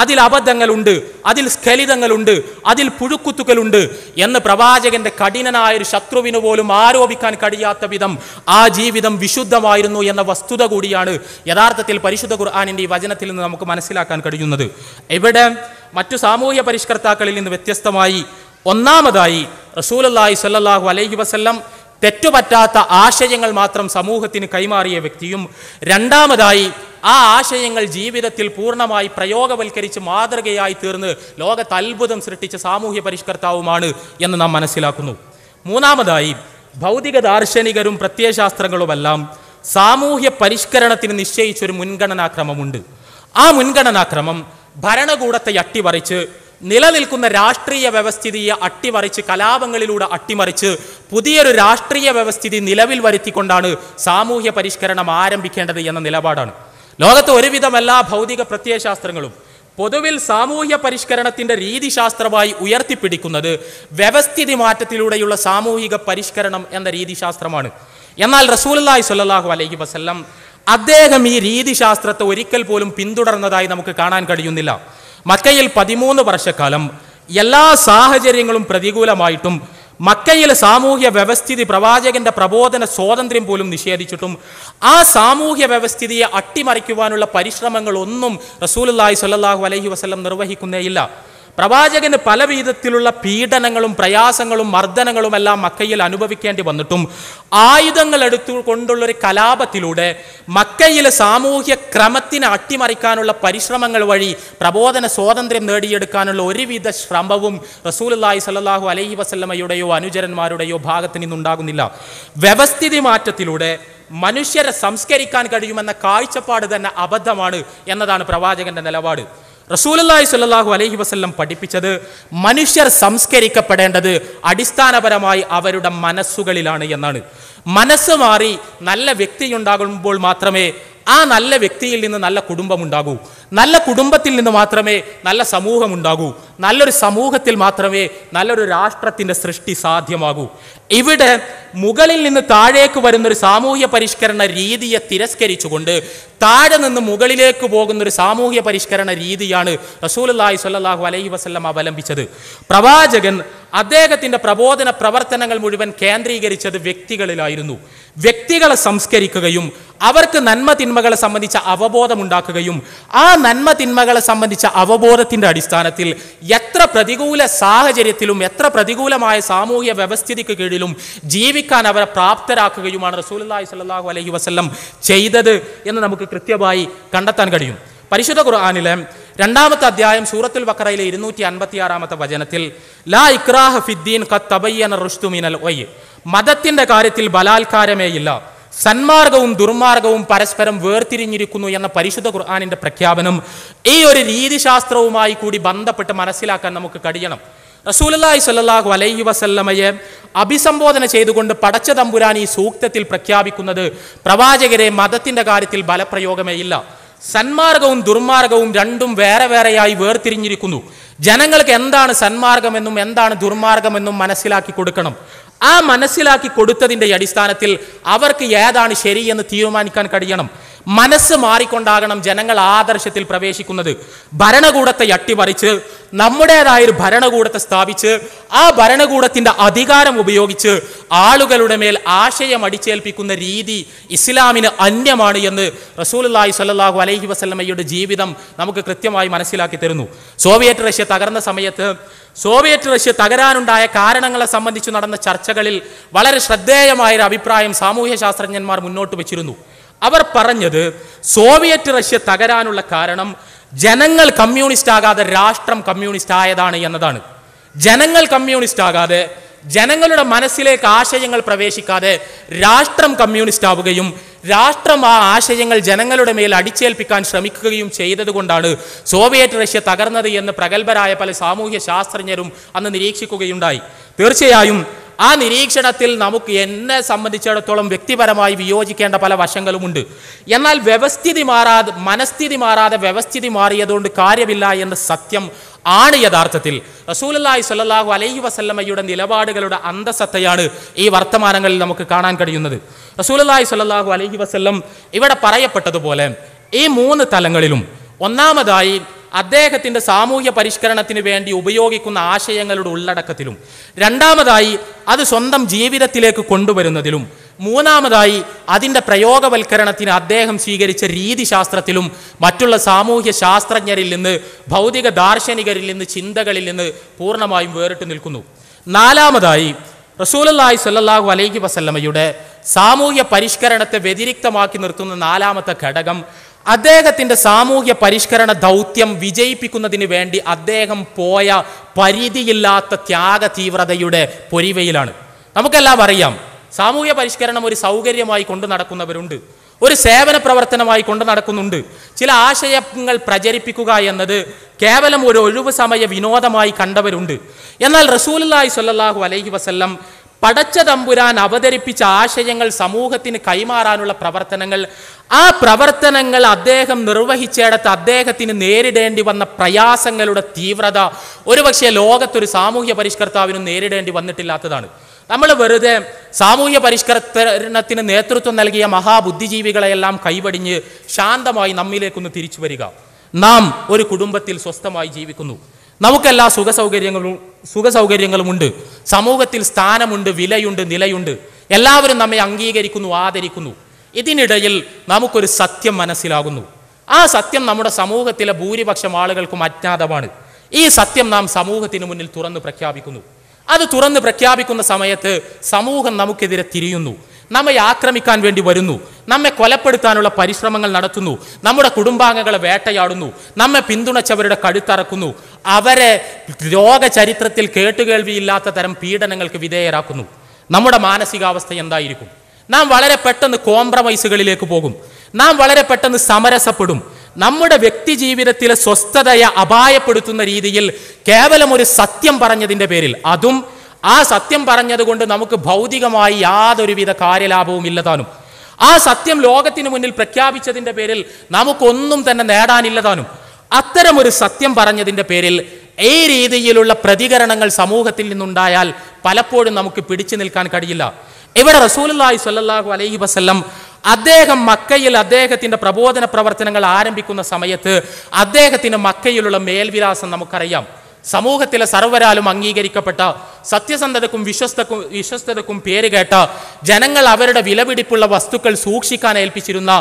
അതിൽ അബദ്ധങ്ങളുണ്ട്, അതിൽ സ്ഖലിതങ്ങളുണ്ട്, അതിൽ പുഴുക്കുത്തുകളുണ്ട് എന്ന് പ്രവാചകന്റെ കഠിനനായൊരു ശത്രുവിന് പോലും ആരോപിക്കാൻ കഴിയാത്ത വിധം ആ ജീവിതം വിശുദ്ധമായിരുന്നു എന്ന വസ്തുത കൂടിയാണ് യഥാർത്ഥത്തിൽ പരിശുദ്ധ ഖുർആനിന്റെ ഈ വചനത്തിൽ നിന്ന് നമുക്ക് മനസ്സിലാക്കാൻ കഴിയുന്നത്. ഇവിടെ മറ്റു സാമൂഹ്യ പരിഷ്കർത്താക്കളിൽ നിന്ന് വ്യത്യസ്തമായി ഒന്നാമതായി റസൂലുള്ളാഹി സ്വല്ലല്ലാഹു അലൈഹി വസല്ലം തെറ്റുപറ്റാത്ത ആശയങ്ങൾ മാത്രം സമൂഹത്തിന് കൈമാറിയ വ്യക്തിയും, രണ്ടാമതായി ആ ആശയങ്ങൾ ജീവിതത്തിൽ പൂർണ്ണമായി പ്രയോഗവൽക്കരിച്ച് മാതൃകയായി തീർന്ന് ലോകത്ത് അത്ഭുതം സൃഷ്ടിച്ച സാമൂഹ്യ പരിഷ്കർത്താവുമാണ് എന്ന് നാം മനസ്സിലാക്കുന്നു. മൂന്നാമതായി ഭൗതിക ദാർശനികരും പ്രത്യയശാസ്ത്രങ്ങളുമെല്ലാം സാമൂഹ്യ പരിഷ്കരണത്തിന് നിശ്ചയിച്ചൊരു മുൻഗണനാക്രമമുണ്ട്. ആ മുൻഗണനാക്രമം ഭരണകൂടത്തെ അട്ടിമറിച്ച്, നിലനിൽക്കുന്ന രാഷ്ട്രീയ വ്യവസ്ഥിതിയെ അട്ടിമറിച്ച്, കലാപങ്ങളിലൂടെ അട്ടിമറിച്ച് പുതിയൊരു രാഷ്ട്രീയ വ്യവസ്ഥിതി നിലവിൽ വരുത്തിക്കൊണ്ടാണ് സാമൂഹ്യ പരിഷ്കരണം ആരംഭിക്കേണ്ടത് എന്ന നിലപാടാണ്. ലോകത്ത് ഒരുവിധം എല്ലാ ഭൗതിക പ്രത്യയശാസ്ത്രങ്ങളും പൊതുവിൽ സാമൂഹ്യ പരിഷ്കരണത്തിന്റെ രീതിശാസ്ത്രമായി ഉയർത്തിപ്പിടിക്കുന്നത് വ്യവസ്ഥിതി മാറ്റത്തിലൂടെയുള്ള സാമൂഹിക പരിഷ്കരണം എന്ന രീതിശാസ്ത്രമാണ്. എന്നാൽ റസൂലുള്ളാഹി സ്വല്ലല്ലാഹു അലൈഹി വസല്ലം അദ്ദേഹം ഈ രീതിശാസ്ത്രത്തെ ഒരിക്കൽ പോലും പിന്തുടർന്നതായി നമുക്ക് കാണാൻ കഴിയുന്നില്ല. മക്കയിൽ 13 വർഷക്കാലം എല്ലാ സാഹചര്യങ്ങളും പ്രതികൂലമായിട്ടും മക്കയിലെ സാമൂഹ്യ വ്യവസ്ഥിതി പ്രവാചകന്റെ പ്രബോധന സ്വാതന്ത്ര്യം പോലും നിഷേധിച്ചിട്ടും ആ സാമൂഹ്യ വ്യവസ്ഥിതിയെ അട്ടിമറിക്കുവാനുള്ള പരിശ്രമങ്ങളൊന്നും റസൂലുള്ളാഹി സ്വല്ലല്ലാഹു അലൈഹി വസല്ലം നിർവഹിക്കുന്നേയില്ല. പ്രവാചകന് പല വിധത്തിലുള്ള പീഡനങ്ങളും പ്രയാസങ്ങളും മർദ്ദനങ്ങളും എല്ലാം മക്കയിൽ അനുഭവിക്കേണ്ടി വന്നിട്ടും ആയുധങ്ങൾ എടുത്തുകൊണ്ടുള്ളൊരു കലാപത്തിലൂടെ മക്കയിലെ സാമൂഹ്യ ക്രമത്തിനെ അട്ടിമറിക്കാനുള്ള പരിശ്രമങ്ങൾ വഴി പ്രബോധന സ്വാതന്ത്ര്യം നേടിയെടുക്കാനുള്ള ഒരുവിധ ശ്രമവും റസൂലുള്ളാഹി സ്വല്ലല്ലാഹു അലൈഹി വസല്ലമയുടെയോ അനുചരന്മാരുടെയോ ഭാഗത്ത് നിന്നുണ്ടാകുന്നില്ല. വ്യവസ്ഥിതി മാറ്റത്തിലൂടെ മനുഷ്യരെ സംസ്കരിക്കാൻ കഴിയുമെന്ന കാഴ്ചപ്പാട് തന്നെ അബദ്ധമാണ് എന്നതാണ് പ്രവാചകന്റെ നിലപാട്. റസൂലുള്ളാഹി സ്വല്ലല്ലാഹു അലൈഹി വസല്ലം പഠിപ്പിച്ചത് മനുഷ്യർ സംസ്കരിക്കപ്പെടേണ്ടത് അടിസ്ഥാനപരമായി അവരുടെ മനസ്സുകളിലാണ് എന്നാണ്. മനസ്സ് മാറി നല്ല വ്യക്തിയുണ്ടാകുമ്പോൾ മാത്രമേ ആ നല്ല വ്യക്തിയിൽ നിന്ന് നല്ല കുടുംബം ഉണ്ടാകൂ. നല്ല കുടുംബത്തിൽ നിന്ന് മാത്രമേ നല്ല സമൂഹം ഉണ്ടാകൂ. നല്ലൊരു സമൂഹത്തിൽ മാത്രമേ നല്ലൊരു രാഷ്ട്രത്തിൻ്റെ സൃഷ്ടി സാധ്യമാകൂ. ഇവിടെ മുകളിൽ നിന്ന് താഴേക്ക് വരുന്നൊരു സാമൂഹ്യ പരിഷ്കരണ രീതിയെ തിരസ്കരിച്ചുകൊണ്ട് താഴെ നിന്ന് മുകളിലേക്ക് പോകുന്നൊരു സാമൂഹ്യ പരിഷ്കരണ രീതിയാണ് റസൂലുള്ളാഹി സ്വല്ലല്ലാഹു അലൈഹി വസല്ലം അവലംബിച്ചത്. പ്രവാചകൻ അദ്ദേഹത്തിൻ്റെ പ്രബോധന പ്രവർത്തനങ്ങൾ മുഴുവൻ കേന്ദ്രീകരിച്ചത് വ്യക്തികളിലായിരുന്നു. വ്യക്തികളെ സംസ്കരിക്കുകയും അവർക്ക് നന്മ തിന്മകളെ സംബന്ധിച്ച അവബോധം ഉണ്ടാക്കുകയും ആ നന്മ തിന്മകളെ സംബന്ധിച്ച അവബോധത്തിൻ്റെ അടിസ്ഥാനത്തിൽ എത്ര പ്രതികൂല സാഹചര്യത്തിലും എത്ര പ്രതികൂലമായ സാമൂഹ്യ വ്യവസ്ഥിതിക്ക് കീഴിലും ജീവിക്കാൻ അവരെ പ്രാപ്തരാക്കുകയുമാണ് റസൂലുള്ളാഹി സ്വല്ലല്ലാഹു അലൈഹി വസല്ലം ചെയ്തത് എന്ന് നമുക്ക് കൃത്യമായി കണ്ടെത്താൻ കഴിയും. പരിശുദ്ധ ഖുർആനിലെ 2-ാമത്തെ അധ്യായം സൂറത്തുൽ ബഖറയിലെ 256-ാമത്തെ വചനത്തിൽ ലാ ഇക്റാഹ ഫിദ്ദീൻ ഖദ് തബയ്യന റുശ്ദു മിനൽ ഗയ്, മതത്തിന്റെ കാര്യത്തിൽ ബലാത്കാരമേയില്ല, സന്മാർഗവും ദുർമാർഗവും പരസ്പരം വേർതിരിഞ്ഞിരിക്കുന്നു എന്ന പരിശുദ്ധ ഖുർആനിന്റെ പ്രഖ്യാപനം ഈ ഒരു രീതിശാസ്ത്രവുമായി കൂടി ബന്ധപ്പെട്ട് മനസ്സിലാക്കാൻ നമുക്ക് കഴിയണം. റസൂലുള്ളാഹി സ്വല്ലല്ലാഹു അലൈഹി വസല്ലമയെ അഭിസംബോധന ചെയ്തുകൊണ്ട് പടച്ച തമ്പുരാൻ ഈ സൂക്തത്തിൽ പ്രഖ്യാപിക്കുന്നത് പ്രവാചകരെ മതത്തിന്റെ കാര്യത്തിൽ ബലപ്രയോഗമേ ഇല്ല, സന്മാർഗവും ദുർമാർഗവും രണ്ടും വേറെ വേറെയായി വേർതിരിഞ്ഞിരിക്കുന്നു. ജനങ്ങൾക്ക് എന്താണ് സന്മാർഗമെന്നും എന്താണ് ദുർമാർഗമെന്നും മനസ്സിലാക്കി കൊടുക്കണം. ആ മനസ്സിലാക്കി കൊടുത്തതിൻ്റെ അടിസ്ഥാനത്തിൽ അവർക്ക് ഏതാണ് ശരിയെന്ന് തീരുമാനിക്കാൻ കഴിയണം. മനസ്സ് മാറിക്കൊണ്ടാകണം ജനങ്ങൾ ആദർശത്തിൽ പ്രവേശിക്കുന്നത്. ഭരണകൂടത്തെ അട്ടിമറിച്ച് നമ്മുടേതായൊരു ഭരണകൂടത്തെ സ്ഥാപിച്ച് ആ ഭരണകൂടത്തിൻ്റെ അധികാരം ഉപയോഗിച്ച് ആളുകളുടെ മേൽ ആശയം അടിച്ചേൽപ്പിക്കുന്ന രീതി ഇസ്ലാമിന് അന്യമാണ് എന്ന് റസൂലുള്ളാഹി സ്വല്ലല്ലാഹു അലൈഹി വസല്ലമയുടെ ജീവിതം നമുക്ക് കൃത്യമായി മനസ്സിലാക്കി തരുന്നു. സോവിയറ്റ് റഷ്യ തകർന്ന സമയത്ത് സോവിയറ്റ് റഷ്യ തകരാനുണ്ടായ കാരണങ്ങളെ സംബന്ധിച്ച് നടന്ന ചർച്ചകളിൽ വളരെ ശ്രദ്ധേയമായൊരു അഭിപ്രായം സാമൂഹ്യ ശാസ്ത്രജ്ഞന്മാർ മുന്നോട്ട് വെച്ചിരുന്നു. അവർ പറഞ്ഞത് സോവിയറ്റ് റഷ്യ തകരാനുള്ള കാരണം ജനങ്ങൾ കമ്മ്യൂണിസ്റ്റ് ആകാതെ രാഷ്ട്രം കമ്മ്യൂണിസ്റ്റ് ആയതാണ് എന്നതാണ്. ജനങ്ങൾ കമ്മ്യൂണിസ്റ്റ് ആകാതെ, ജനങ്ങളുടെ മനസ്സിലേക്ക് ആശയങ്ങൾ പ്രവേശിക്കാതെ രാഷ്ട്രം കമ്മ്യൂണിസ്റ്റ് ആവുകയും രാഷ്ട്രം ആ ആശയങ്ങൾ ജനങ്ങളുടെ മേൽ അടിച്ചേൽപ്പിക്കാൻ ശ്രമിക്കുകയും ചെയ്തതുകൊണ്ടാണ് സോവിയറ്റ് റഷ്യ തകർന്നത് എന്ന് പ്രഗത്ഭരായ പല സാമൂഹ്യ ശാസ്ത്രജ്ഞരും അന്ന് നിരീക്ഷിക്കുകയുണ്ടായി. തീർച്ചയായും ആ നിരീക്ഷണത്തിൽ നമുക്ക് എന്നെ സംബന്ധിച്ചിടത്തോളം വ്യക്തിപരമായി വിയോജിക്കേണ്ട പല വശങ്ങളുമുണ്ട്. എന്നാൽ മനസ്ഥിതി മാറാതെ വ്യവസ്ഥിതി മാറിയതുകൊണ്ട് കാര്യമില്ല എന്ന സത്യം ആണ് യഥാർത്ഥത്തിൽ റസൂലുള്ളാഹി സ്വല്ലല്ലാഹു അലൈഹി വസല്ലമയുടെ നിലപാടുകളുടെ അന്തസത്തയാണ് ഈ വർത്തമാനങ്ങളിൽ നമുക്ക് കാണാൻ കഴിയുന്നത്. റസൂലുള്ളാഹി സ്വല്ലല്ലാഹു അലൈഹി വസല്ലം ഇവിടെ പറയപ്പെട്ടതുപോലെ ഈ 3 തലങ്ങളിലും ഒന്നാമതായി അദ്ദേഹത്തിൻ്റെ സാമൂഹ്യ പരിഷ്കരണത്തിന് വേണ്ടി ഉപയോഗിക്കുന്ന ആശയങ്ങളുടെ ഉള്ളടക്കത്തിലും, രണ്ടാമതായി അത് സ്വന്തം ജീവിതത്തിലേക്ക് കൊണ്ടുവരുന്നതിലും, മൂന്നാമതായി അതിൻ്റെ പ്രയോഗവൽക്കരണത്തിന് അദ്ദേഹം സ്വീകരിച്ച രീതിശാസ്ത്രത്തിലും മറ്റുള്ള സാമൂഹ്യ ശാസ്ത്രജ്ഞരിൽ നിന്ന്, ഭൗതിക ദാർശനികരിൽ നിന്ന്, ചിന്തകളിൽ നിന്ന് പൂർണ്ണമായും വേറിട്ട് നിൽക്കുന്നു. നാലാമതായി റസൂലുള്ളാഹി സ്വല്ലല്ലാഹു അലൈഹി വസല്ലമയുടെ സാമൂഹ്യ പരിഷ്കരണത്തെ വ്യതിരിക്തമാക്കി നിർത്തുന്ന നാലാമത്തെ ഘടകം അദ്ദേഹത്തിൻ്റെ സാമൂഹ്യ പരിഷ്കരണ ദൗത്യം വിജയിപ്പിക്കുന്നതിന് വേണ്ടി അദ്ദേഹം പോയ പരിധിയില്ലാത്ത ത്യാഗ തീവ്രതയുടെ പൊരിവയിലാണ്. നമുക്കെല്ലാം അറിയാം, സാമൂഹ്യ പരിഷ്കരണം ഒരു സൗകര്യമായി കൊണ്ടു നടക്കുന്നവരുണ്ട്, ഒരു സേവന പ്രവർത്തനമായി കൊണ്ടു നടക്കുന്നുണ്ട്. ചില ആശയങ്ങൾ പ്രചരിപ്പിക്കുക എന്നത് കേവലം ഒരു ഒഴിവ് സമയ വിനോദമായി കണ്ടവരുണ്ട്. എന്നാൽ റസൂലുള്ളാഹി സ്വല്ലല്ലാഹു അലൈഹി വസല്ലം പടച്ച തമ്പുരാൻ അവതരിപ്പിച്ച ആശയങ്ങൾ സമൂഹത്തിന് കൈമാറാനുള്ള പ്രവർത്തനങ്ങൾ, ആ പ്രവർത്തനങ്ങൾ അദ്ദേഹം നിർവഹിച്ചിടത്ത് അദ്ദേഹത്തിന് നേരിടേണ്ടി വന്ന പ്രയാസങ്ങളുടെ തീവ്രത ഒരുപക്ഷെ ലോകത്തൊരു സാമൂഹ്യ പരിഷ്കർത്താവിനും നേരിടേണ്ടി വന്നിട്ടില്ലാത്തതാണ്. നമ്മൾ വെറുതെ സാമൂഹ്യ പരിഷ്കരണത്തിന് നേതൃത്വം നൽകിയ മഹാബുദ്ധിജീവികളെയെല്ലാം കൈവടിഞ്ഞ് ശാന്തമായി നമ്മിലേക്കൊന്ന് തിരിച്ചു വരിക. നാം ഒരു കുടുംബത്തിൽ സ്വസ്ഥമായി ജീവിക്കുന്നു, നമുക്കെല്ലാ സുഖസൗകര്യങ്ങളുമുണ്ട്, സമൂഹത്തിൽ സ്ഥാനമുണ്ട്, വിലയുണ്ട്, നിലയുണ്ട്, എല്ലാവരും നമ്മെ അംഗീകരിക്കുന്നു, ആദരിക്കുന്നു. ഇതിനിടയിൽ നമുക്കൊരു സത്യം മനസ്സിലാകുന്നു. ആ സത്യം നമ്മുടെ സമൂഹത്തിലെ ഭൂരിപക്ഷം ആളുകൾക്കും അജ്ഞാതമാണ്. ഈ സത്യം നാം സമൂഹത്തിന് മുന്നിൽ തുറന്നു പ്രഖ്യാപിക്കുന്നു. അത് തുറന്ന് പ്രഖ്യാപിക്കുന്ന സമയത്ത് സമൂഹം നമുക്കെതിരെ തിരിയുന്നു, നമ്മെ ആക്രമിക്കാൻ വേണ്ടി വരുന്നു, നമ്മെ കൊലപ്പെടുത്താനുള്ള പരിശ്രമങ്ങൾ നടത്തുന്നു, നമ്മുടെ കുടുംബാംഗങ്ങളെ വേട്ടയാടുന്നു, നമ്മെ പിന്തുണച്ചവരുടെ കഴുത്തറക്കുന്നു, അവരെ ലോകചരിത്രത്തിൽ കേട്ടുകേൾവിയില്ലാത്ത തരം പീഡനങ്ങൾക്ക് വിധേയരാക്കുന്നു. നമ്മുടെ മാനസികാവസ്ഥ എന്തായിരിക്കും? നാം വളരെ പെട്ടെന്ന് കോംപ്രമൈസുകളിലേക്ക് പോകും, നാം വളരെ പെട്ടെന്ന് സമരസപ്പെടും. നമ്മുടെ വ്യക്തി ജീവിതത്തിലെ സ്വസ്ഥതയെ അപായപ്പെടുത്തുന്ന രീതിയിൽ കേവലം ഒരു സത്യം പറഞ്ഞതിൻ്റെ പേരിൽ, അതും ആ സത്യം പറഞ്ഞതുകൊണ്ട് നമുക്ക് ഭൗതികമായി യാതൊരുവിധ കാര്യലാഭവും ഇല്ലതാനും, ആ സത്യം ലോകത്തിന് മുന്നിൽ പ്രഖ്യാപിച്ചതിൻ്റെ പേരിൽ നമുക്കൊന്നും തന്നെ നേടാനില്ലതാനും, അത്തരമൊരു സത്യം പറഞ്ഞതിൻ്റെ പേരിൽ ഈ രീതിയിലുള്ള പ്രതികരണങ്ങൾ സമൂഹത്തിൽ നിന്നുണ്ടായാൽ പലപ്പോഴും നമുക്ക് പിടിച്ചു നിൽക്കാൻ കഴിയില്ല. ഇവിടെ റസൂലുള്ളാഹി സ്വല്ലല്ലാഹു അലൈഹി വസല്ലം അദ്ദേഹം മക്കയിൽ അദ്ദേഹത്തിൻ്റെ പ്രബോധന പ്രവർത്തനങ്ങൾ ആരംഭിക്കുന്ന സമയത്ത് അദ്ദേഹത്തിന് മക്കയിലുള്ള മേൽവിലാസം നമുക്കറിയാം. സമൂഹത്തിലെ സർവ്വരാലും അംഗീകരിക്കപ്പെട്ട സത്യസന്ധതക്കും വിശ്വസ്തതക്കും പേരുകേട്ട, ജനങ്ങൾ അവരുടെ വിലപിടിപ്പുള്ള വസ്തുക്കൾ സൂക്ഷിക്കാൻ ഏൽപ്പിച്ചിരുന്ന,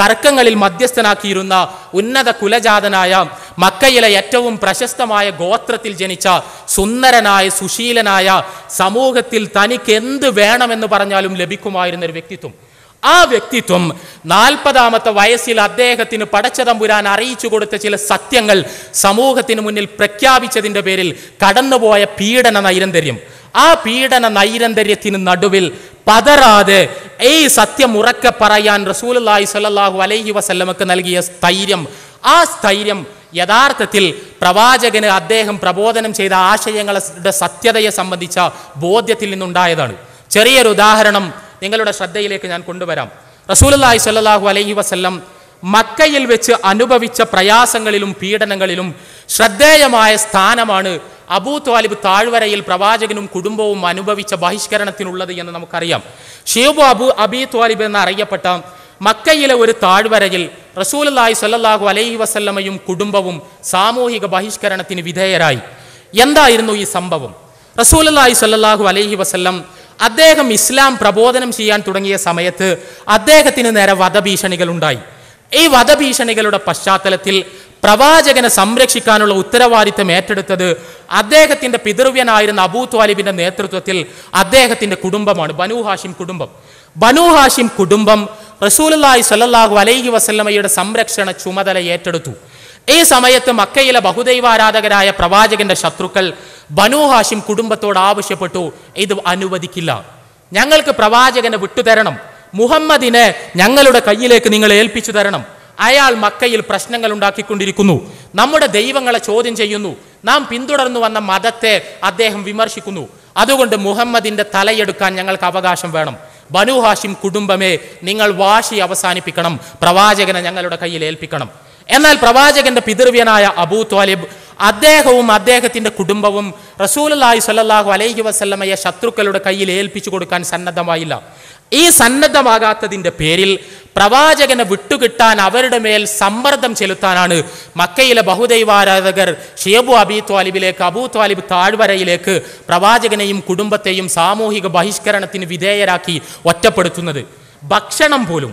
തർക്കങ്ങളിൽ മധ്യസ്ഥനാക്കിയിരുന്ന ഉന്നത കുലജാതനായ, മക്കയിലെ ഏറ്റവും പ്രശസ്തമായ ഗോത്രത്തിൽ ജനിച്ച, സുന്ദരനായ, സുശീലനായ, സമൂഹത്തിൽ തനിക്ക് എന്ത് വേണമെന്ന് പറഞ്ഞാലും ലഭിക്കുമായിരുന്ന ഒരു വ്യക്തിത്വം. ആ വ്യക്തിത്വം 40-ാമത്തെ വയസ്സിൽ അദ്ദേഹത്തിന് പടച്ചതമ്പുരാൻ അറിയിച്ചു കൊടുത്ത ചില സത്യങ്ങൾ സമൂഹത്തിന് മുന്നിൽ പ്രഖ്യാപിച്ചതിൻ്റെ പേരിൽ കടന്നുപോയ പീഡന നൈരന്തര്യം, ആ പീഡന നൈരന്തര്യത്തിന് നടുവിൽ പതറാതെ ഈ സത്യം ഉറക്കെ പറയാൻ റസൂലുള്ളാഹി സ്വല്ലല്ലാഹു അലൈഹി വസല്ലമക്ക് നൽകിയ സ്ഥൈര്യം, ആ സ്ഥൈര്യം യഥാർത്ഥത്തിൽ പ്രവാചകന് അദ്ദേഹം പ്രബോധനം ചെയ്ത ആശയങ്ങളുടെ സത്യതയെ സംബന്ധിച്ച ബോധ്യത്തിൽ നിന്നുണ്ടായതാണ്. ചെറിയൊരു ഉദാഹരണം നിങ്ങളുടെ ശ്രദ്ധയിലേക്ക് ഞാൻ കൊണ്ടുവരാം. റസൂലുള്ളാഹി സ്വല്ലല്ലാഹു അലൈഹി വസല്ലം മക്കയിൽ വെച്ച് അനുഭവിച്ച പ്രയാസങ്ങളിലും പീഡനങ്ങളിലും ശ്രദ്ധേയമായ സ്ഥാനമാണ് അബൂ ത്വാലിബ് താഴ്വരയിൽ പ്രവാചകനും കുടുംബവും അനുഭവിച്ച ബഹിഷ്കരണത്തിനുള്ളത് എന്ന് നമുക്കറിയാം. ഷീബു അബീ ത്വാലിബ് എന്നറിയപ്പെട്ട മക്കയിലെ ഒരു താഴ്വരയിൽ റസൂലുള്ളാഹി സ്വല്ലല്ലാഹു അലൈഹി വസല്ലമയും കുടുംബവും സാമൂഹിക ബഹിഷ്കരണത്തിന് വിധേയരായി. എന്തായിരുന്നു ഈ സംഭവം? റസൂലുള്ളാഹി സ്വല്ലല്ലാഹു അലൈഹി വസല്ലം അദ്ദേഹം ഇസ്ലാം പ്രബോധനം ചെയ്യാൻ തുടങ്ങിയ സമയത്ത് അദ്ദേഹത്തിന് നേരെ വധഭീഷണികൾ ഉണ്ടായി. ഈ വധഭീഷണികളുടെ പശ്ചാത്തലത്തിൽ പ്രവാചകനെ സംരക്ഷിക്കാനുള്ള ഉത്തരവാദിത്തം ഏറ്റെടുത്തത് അദ്ദേഹത്തിൻ്റെ പിതൃവ്യനായിരുന്ന അബൂ ത്വാലിബിൻ്റെ നേതൃത്വത്തിൽ അദ്ദേഹത്തിൻ്റെ കുടുംബമാണ്, ബനൂ ഹാഷിം കുടുംബം. ബനൂ ഹാഷിം കുടുംബം റസൂലുള്ളാഹി സ്വല്ലല്ലാഹു അലൈഹി വസല്ലമയുടെ സംരക്ഷണ ചുമതല ഏറ്റെടുത്തു. ഈ സമയത്ത് മക്കയിലെ ബഹുദൈവാരാധകരായ പ്രവാചകന്റെ ശത്രുക്കൾ ബനൂ ഹാഷിം കുടുംബത്തോട് ആവശ്യപ്പെട്ടു, ഇത് അനുവദിക്കില്ല, ഞങ്ങൾക്ക് പ്രവാചകനെ വിട്ടുതരണം, മുഹമ്മദിനെ ഞങ്ങളുടെ കയ്യിലേക്ക് നിങ്ങൾ ഏൽപ്പിച്ചു തരണം. അയാൾ മക്കയിൽ പ്രശ്നങ്ങൾ ഉണ്ടാക്കിക്കൊണ്ടിരിക്കുന്നു, നമ്മുടെ ദൈവങ്ങളെ ചോദ്യം ചെയ്യുന്നു, നാം പിന്തുടർന്നു വന്ന മതത്തെ അദ്ദേഹം വിമർശിക്കുന്നു, അതുകൊണ്ട് മുഹമ്മദിന്റെ തലയെടുക്കാൻ ഞങ്ങൾക്ക് അവകാശം വേണം. ബനൂ ഹാഷിം കുടുംബമേ, നിങ്ങൾ വാശി അവസാനിപ്പിക്കണം, പ്രവാചകനെ ഞങ്ങളുടെ കയ്യിൽ ഏൽപ്പിക്കണം. എന്നാൽ പ്രവാചകന്റെ പിതൃവ്യനായ അബൂ ത്വാലിബ് അദ്ദേഹവും അദ്ദേഹത്തിന്റെ കുടുംബവും റസൂലുള്ളാഹി സ്വല്ലല്ലാഹു അലൈഹി വസല്ലമയെ ശത്രുക്കളുടെ കയ്യിൽ ഏൽപ്പിച്ചു കൊടുക്കാൻ സന്നദ്ധമായില്ല. ഈ സന്നദ്ധമാകാത്തതിൻ്റെ പേരിൽ പ്രവാചകനെ വിട്ടുകിട്ടാൻ അവരുടെ മേൽ സമ്മർദ്ദം ചെലുത്താനാണ് മക്കയിലെ ബഹുദൈവാരാധകർ ഷേബു അബൂ ത്വാലിബിലേക്ക്, അബൂ ത്വാലിബ് താഴ്വരയിലേക്ക് പ്രവാചകനെയും കുടുംബത്തെയും സാമൂഹിക ബഹിഷ്കരണത്തിന് വിധേയരാക്കി ഒറ്റപ്പെടുത്തുന്നത്. ഭക്ഷണം പോലും,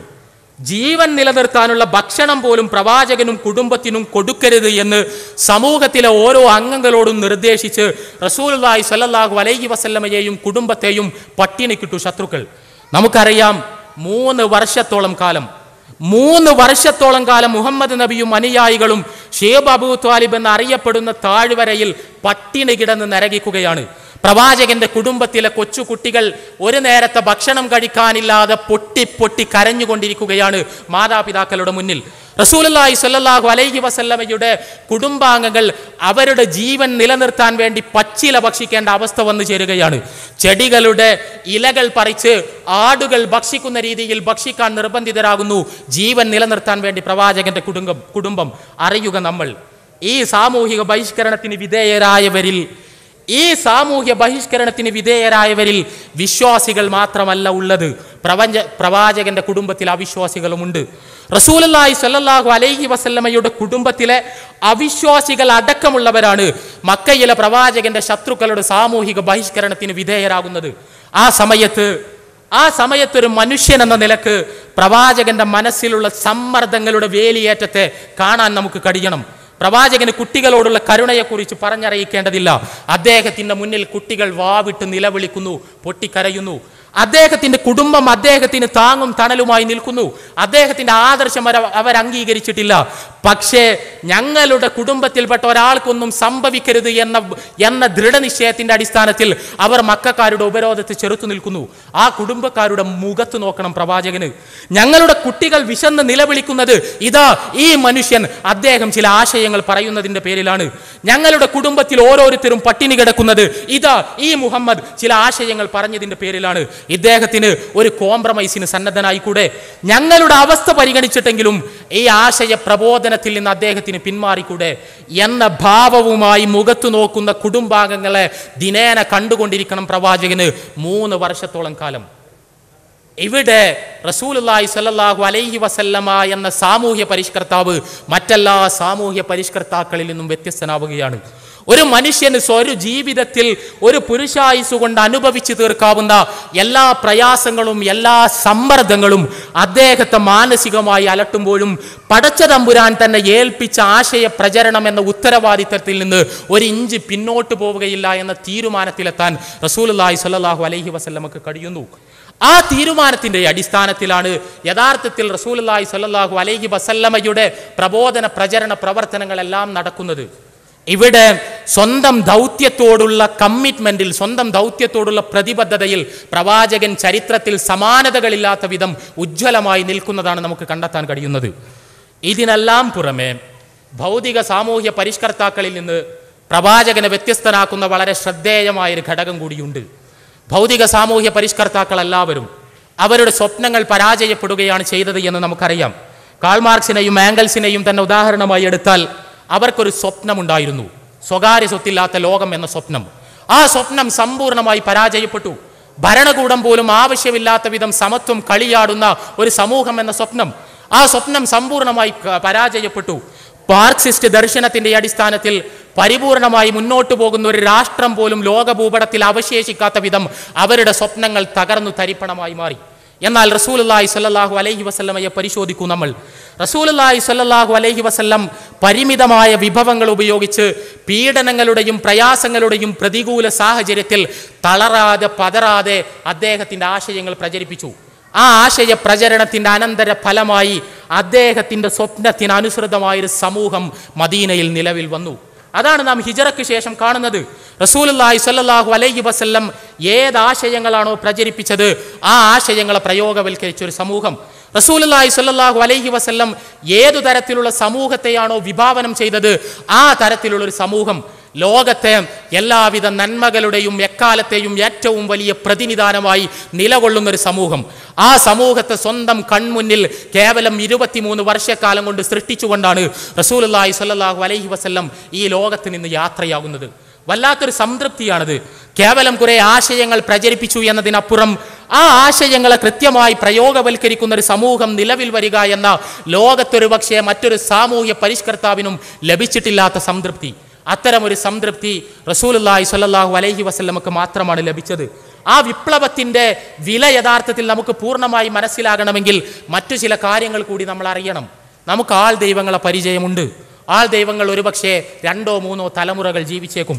ജീവൻ നിലനിർത്താനുള്ള ഭക്ഷണം പോലും പ്രവാചകനും കുടുംബത്തിനും കൊടുക്കരുത് എന്ന് സമൂഹത്തിലെ ഓരോ അംഗങ്ങളോടും നിർദ്ദേശിച്ച് റസൂലുള്ളാഹി സ്വല്ലല്ലാഹു അലൈഹി വസല്ലമയെയും കുടുംബത്തെയും പട്ടിണിക്കിട്ടു ശത്രുക്കൾ. നമുക്കറിയാം 3 വർഷത്തോളം കാലം മുഹമ്മദ് നബിയും അനുയായികളും ഷേബ് അബൂ ത്വാലിബ് എന്ന് അറിയപ്പെടുന്ന താഴ്വരയിൽ പട്ടിണി കിടന്ന് നരകിക്കുകയാണ്. പ്രവാചകന്റെ കുടുംബത്തിലെ കൊച്ചുകുട്ടികൾ ഒരു നേരത്തെ ഭക്ഷണം കഴിക്കാനില്ലാതെ പൊട്ടി കരഞ്ഞുകൊണ്ടിരിക്കുകയാണ് മാതാപിതാക്കളുടെ മുന്നിൽ. റസൂലുള്ളാഹി സ്വല്ലല്ലാഹു അലൈഹി വസല്ലമയുടെ കുടുംബാംഗങ്ങൾ അവരുടെ ജീവൻ നിലനിർത്താൻ വേണ്ടി പച്ചില ഭക്ഷിക്കേണ്ട അവസ്ഥ വന്നു ചേരുകയാണ്. ചെടികളുടെ ഇലകൾ പറിച്ച് ആടുകൾ ഭക്ഷിക്കുന്ന രീതിയിൽ ഭക്ഷിക്കാൻ നിർബന്ധിതരാകുന്നു ജീവൻ നിലനിർത്താൻ വേണ്ടി പ്രവാചകന്റെ കുടുംബം. അറിയുക, നമ്മൾ ഈ സാമൂഹിക ബഹിഷ്കരണത്തിന് വിധേയരായവരിൽ വിശ്വാസികൾ മാത്രമല്ല ഉള്ളത്, പ്രവാചകന്റെ കുടുംബത്തിൽ അവിശ്വാസികളുമുണ്ട്. റസൂലുള്ളാഹി സ്വല്ലല്ലാഹു അലൈഹി വസല്ലമയുടെ കുടുംബത്തിലെ അവിശ്വാസികൾ അടക്കമുള്ളവരാണ് മക്കയിലെ പ്രവാചകന്റെ ശത്രുക്കളുടെ സാമൂഹിക ബഹിഷ്കരണത്തിന് വിധേയരാകുന്നത്. ആ സമയത്ത് ഒരു മനുഷ്യൻ എന്ന നിലക്ക് പ്രവാചകന്റെ മനസ്സിലുള്ള സമ്മർദ്ദങ്ങളുടെ വേലിയേറ്റത്തെ കാണാൻ നമുക്ക് കഴിയണം. പ്രവാചകന് കുട്ടികളോടുള്ള കരുണയെക്കുറിച്ച് പറഞ്ഞറിയിക്കേണ്ടതില്ല. അദ്ദേഹത്തിന്റെ മുന്നിൽ കുട്ടികൾ വാവിട്ട് നിലവിളിക്കുന്നു, പൊട്ടിക്കരയുന്നു. അദ്ദേഹത്തിന്റെ കുടുംബം അദ്ദേഹത്തിന് താങ്ങും തണലുമായി നിൽക്കുന്നു. അദ്ദേഹത്തിന്റെ ആദർശം അവർ അംഗീകരിച്ചിട്ടില്ല. പക്ഷേ ഞങ്ങളുടെ കുടുംബത്തിൽപ്പെട്ട ഒരാൾക്കൊന്നും സംഭവിക്കരുത് എന്ന ദൃഢനിശ്ചയത്തിന്റെ അടിസ്ഥാനത്തിൽ അവർ മക്കക്കാരുടെ ഉപരോധത്തെ ചെറുത്തു നിൽക്കുന്നു. ആ കുടുംബക്കാരുടെ മുഖത്ത് നോക്കണം പ്രവാചകന്. ഞങ്ങളുടെ കുട്ടികൾ വിശന്ന് നിലവിളിക്കുന്നത് ഇതാ ഈ മനുഷ്യൻ, അദ്ദേഹം ചില ആശയങ്ങൾ പറയുന്നതിന്റെ പേരിലാണ്. ഞങ്ങളുടെ കുടുംബത്തിൽ ഓരോരുത്തരും പട്ടിണി കിടക്കുന്നത് ഇതാ ഈ മുഹമ്മദ് ചില ആശയങ്ങൾ പറഞ്ഞതിന്റെ പേരിലാണ്. ഇദ്ദേഹത്തിന് ഒരു കോംപ്രമൈസിന് സന്നദ്ധനായിക്കൂടെ? ഞങ്ങളുടെ അവസ്ഥ പരിഗണിച്ചിട്ടെങ്കിലും ഈ ആശയ പ്രബോധനത്തിൽ നിന്ന് അദ്ദേഹത്തിന് പിന്മാറിക്കൂടെ എന്ന ഭാവവുമായി മുഖത്തു നോക്കുന്ന കുടുംബാംഗങ്ങളെ ദിനേന കണ്ടുകൊണ്ടിരിക്കണം പ്രവാചകന് 3 വർഷത്തോളം കാലം. ഇവിടെ റസൂലുള്ളാഹി സ്വല്ലല്ലാഹു അലൈഹി വസല്ലമ എന്ന സാമൂഹ്യ പരിഷ്കർത്താവ് മറ്റെല്ലാ സാമൂഹ്യ പരിഷ്കർത്താക്കളിൽ നിന്നും വ്യത്യസ്തനാവുകയാണ്. ഒരു മനുഷ്യന് സ്വരു ജീവിതത്തിൽ ഒരു പുരുഷായുസ് കൊണ്ട് അനുഭവിച്ചു തീർക്കാവുന്ന എല്ലാ പ്രയാസങ്ങളും എല്ലാ സമ്മർദ്ദങ്ങളും അദ്ദേഹത്തെ മാനസികമായി അലട്ടുമ്പോഴും പടച്ച തമ്പുരാൻ തന്നെ ഏൽപ്പിച്ച ആശയ പ്രചരണം എന്ന ഉത്തരവാദിത്തത്തിൽ നിന്ന് 1 ഇഞ്ച് പിന്നോട്ട് പോവുകയില്ല എന്ന തീരുമാനത്തിലെത്താൻ റസൂലുള്ളാഹി സ്വല്ലല്ലാഹു അലൈഹി വസല്ലമക്ക് കഴിയുന്നു. ആ തീരുമാനത്തിന്റെ അടിസ്ഥാനത്തിലാണ് യഥാർത്ഥത്തിൽ റസൂലുള്ളാഹി സ്വല്ലല്ലാഹു അലൈഹി വസല്ലമയുടെ പ്രബോധന പ്രചരണ പ്രവർത്തനങ്ങളെല്ലാം നടക്കുന്നത്. ഇവിടെ സ്വന്തം ദൗത്യത്തോടുള്ള കമ്മിറ്റ്മെന്റിൽ, സ്വന്തം ദൗത്യത്തോടുള്ള പ്രതിബദ്ധതയിൽ പ്രവാചകൻ ചരിത്രത്തിൽ സമാനതകളില്ലാത്ത വിധം ഉജ്ജ്വലമായി നിൽക്കുന്നതാണ് നമുക്ക് കണ്ടെത്താൻ കഴിയുന്നത്. ഇതിനെല്ലാം പുറമെ ഭൗതിക സാമൂഹ്യ പരിഷ്കർത്താക്കളിൽ നിന്ന് പ്രവാചകനെ വ്യത്യസ്തനാക്കുന്ന വളരെ ശ്രദ്ധേയമായൊരു ഘടകം കൂടിയുണ്ട്. ഭൗതിക സാമൂഹ്യ പരിഷ്കർത്താക്കൾ എല്ലാവരും അവരുടെ സ്വപ്നങ്ങൾ പരാജയപ്പെടുകയാണ് ചെയ്തത് എന്ന് നമുക്കറിയാം. കാൾ മാർക്സിനെയും ആംഗൽസിനെയും തന്നെ ഉദാഹരണമായി എടുത്താൽ അവർക്കൊരു സ്വപ്നമുണ്ടായിരുന്നു, സ്വകാര്യ സ്വത്തില്ലാത്ത ലോകം എന്ന സ്വപ്നം. ആ സ്വപ്നം സമ്പൂർണ്ണമായി പരാജയപ്പെട്ടു. ഭരണകൂടം പോലും ആവശ്യമില്ലാത്ത വിധം സമത്വം കളിയാടുന്ന ഒരു സമൂഹം എന്ന സ്വപ്നം, ആ സ്വപ്നം സമ്പൂർണ്ണമായി പരാജയപ്പെട്ടു. മാർക്സിസ്റ്റ് ദർശനത്തിന്റെ അടിസ്ഥാനത്തിൽ പരിപൂർണമായി മുന്നോട്ട് പോകുന്ന ഒരു രാഷ്ട്രം പോലും ലോക ഭൂപടത്തിൽ അവശേഷിക്കാത്ത വിധം അവരുടെ സ്വപ്നങ്ങൾ തകർന്നു തരിപ്പണമായി മാറി. എന്നാൽ റസൂലുള്ളാഹി സ്വല്ലല്ലാഹു അലൈഹി വസല്ലമയെ പരിശോധിക്കൂ നമ്മൾ. റസൂലുള്ളാഹി സ്വല്ലല്ലാഹു അലൈഹി വസല്ലം പരിമിതമായ വിഭവങ്ങൾ ഉപയോഗിച്ച് പീഡനങ്ങളുടെയും പ്രയാസങ്ങളുടെയും പ്രതികൂല സാഹചര്യത്തിൽ തളരാതെ പതറാതെ അദ്ദേഹത്തിൻ്റെ ആശയങ്ങൾ പ്രചരിപ്പിച്ചു. ആ ആശയ പ്രചരണത്തിൻ്റെ അനന്തര ഫലമായി അദ്ദേഹത്തിൻ്റെ സ്വപ്നത്തിന് അനുസൃതമായൊരു സമൂഹം മദീനയിൽ നിലവിൽ വന്നു. അതാണ് നാം ഹിജറയ്ക്ക് ശേഷം കാണുന്നത്. റസൂലുള്ളാഹി സ്വല്ലല്ലാഹു അലൈഹി വസല്ലം ഏതാശയങ്ങളാണോ പ്രചരിപ്പിച്ചത് ആ ആശയങ്ങളെ പ്രയോഗവൽക്കരിച്ച ഒരു സമൂഹം. റസൂലുള്ളാഹി സ്വല്ലല്ലാഹു അലൈഹി വസല്ലം ഏതു തരത്തിലുള്ള സമൂഹത്തെയാണോ വിഭാവനം ചെയ്തത് ആ തരത്തിലുള്ളൊരു സമൂഹം, ലോകത്തെ എല്ലാവിധ നന്മകളുടെയും എക്കാലത്തെയും ഏറ്റവും വലിയ പ്രതിനിധാനമായി നിലകൊള്ളുന്നൊരു സമൂഹം. ആ സമൂഹത്തെ സ്വന്തം കൺമുന്നിൽ കേവലം 23 വർഷക്കാലം കൊണ്ട് സൃഷ്ടിച്ചുകൊണ്ടാണ് റസൂലുള്ളാഹി സ്വല്ലല്ലാഹു അലൈഹി വസല്ലം ഈ ലോകത്ത് നിന്ന് യാത്രയാകുന്നത്. വല്ലാത്തൊരു സംതൃപ്തിയാണത്. കേവലം കുറെ ആശയങ്ങൾ പ്രചരിപ്പിച്ചു എന്നതിനപ്പുറം ആ ആശയങ്ങളെ കൃത്യമായി പ്രയോഗവൽക്കരിക്കുന്ന ഒരു സമൂഹം നിലവിൽ വരിക എന്ന ലോകത്തൊരു പക്ഷേ മറ്റൊരു സാമൂഹ്യ പരിഷ്കർത്താവിനും ലഭിച്ചിട്ടില്ലാത്ത സംതൃപ്തി, അത്തരമൊരു സംതൃപ്തി റസൂലുള്ളാഹി സ്വല്ലല്ലാഹു അലൈഹി വസല്ലമക്ക് മാത്രമാണ് ലഭിച്ചത്. ആ വിപ്ലവത്തിൻ്റെ വില യഥാർത്ഥത്തിൽ നമുക്ക് പൂർണ്ണമായി മനസ്സിലാകണമെങ്കിൽ മറ്റു ചില കാര്യങ്ങൾ കൂടി നമ്മൾ അറിയണം. നമുക്ക് ആൾ ദൈവങ്ങളെ പരിചയമുണ്ട്. ആൾ ദൈവങ്ങൾ ഒരുപക്ഷെ 2 or 3 തലമുറകൾ ജീവിച്ചേക്കും.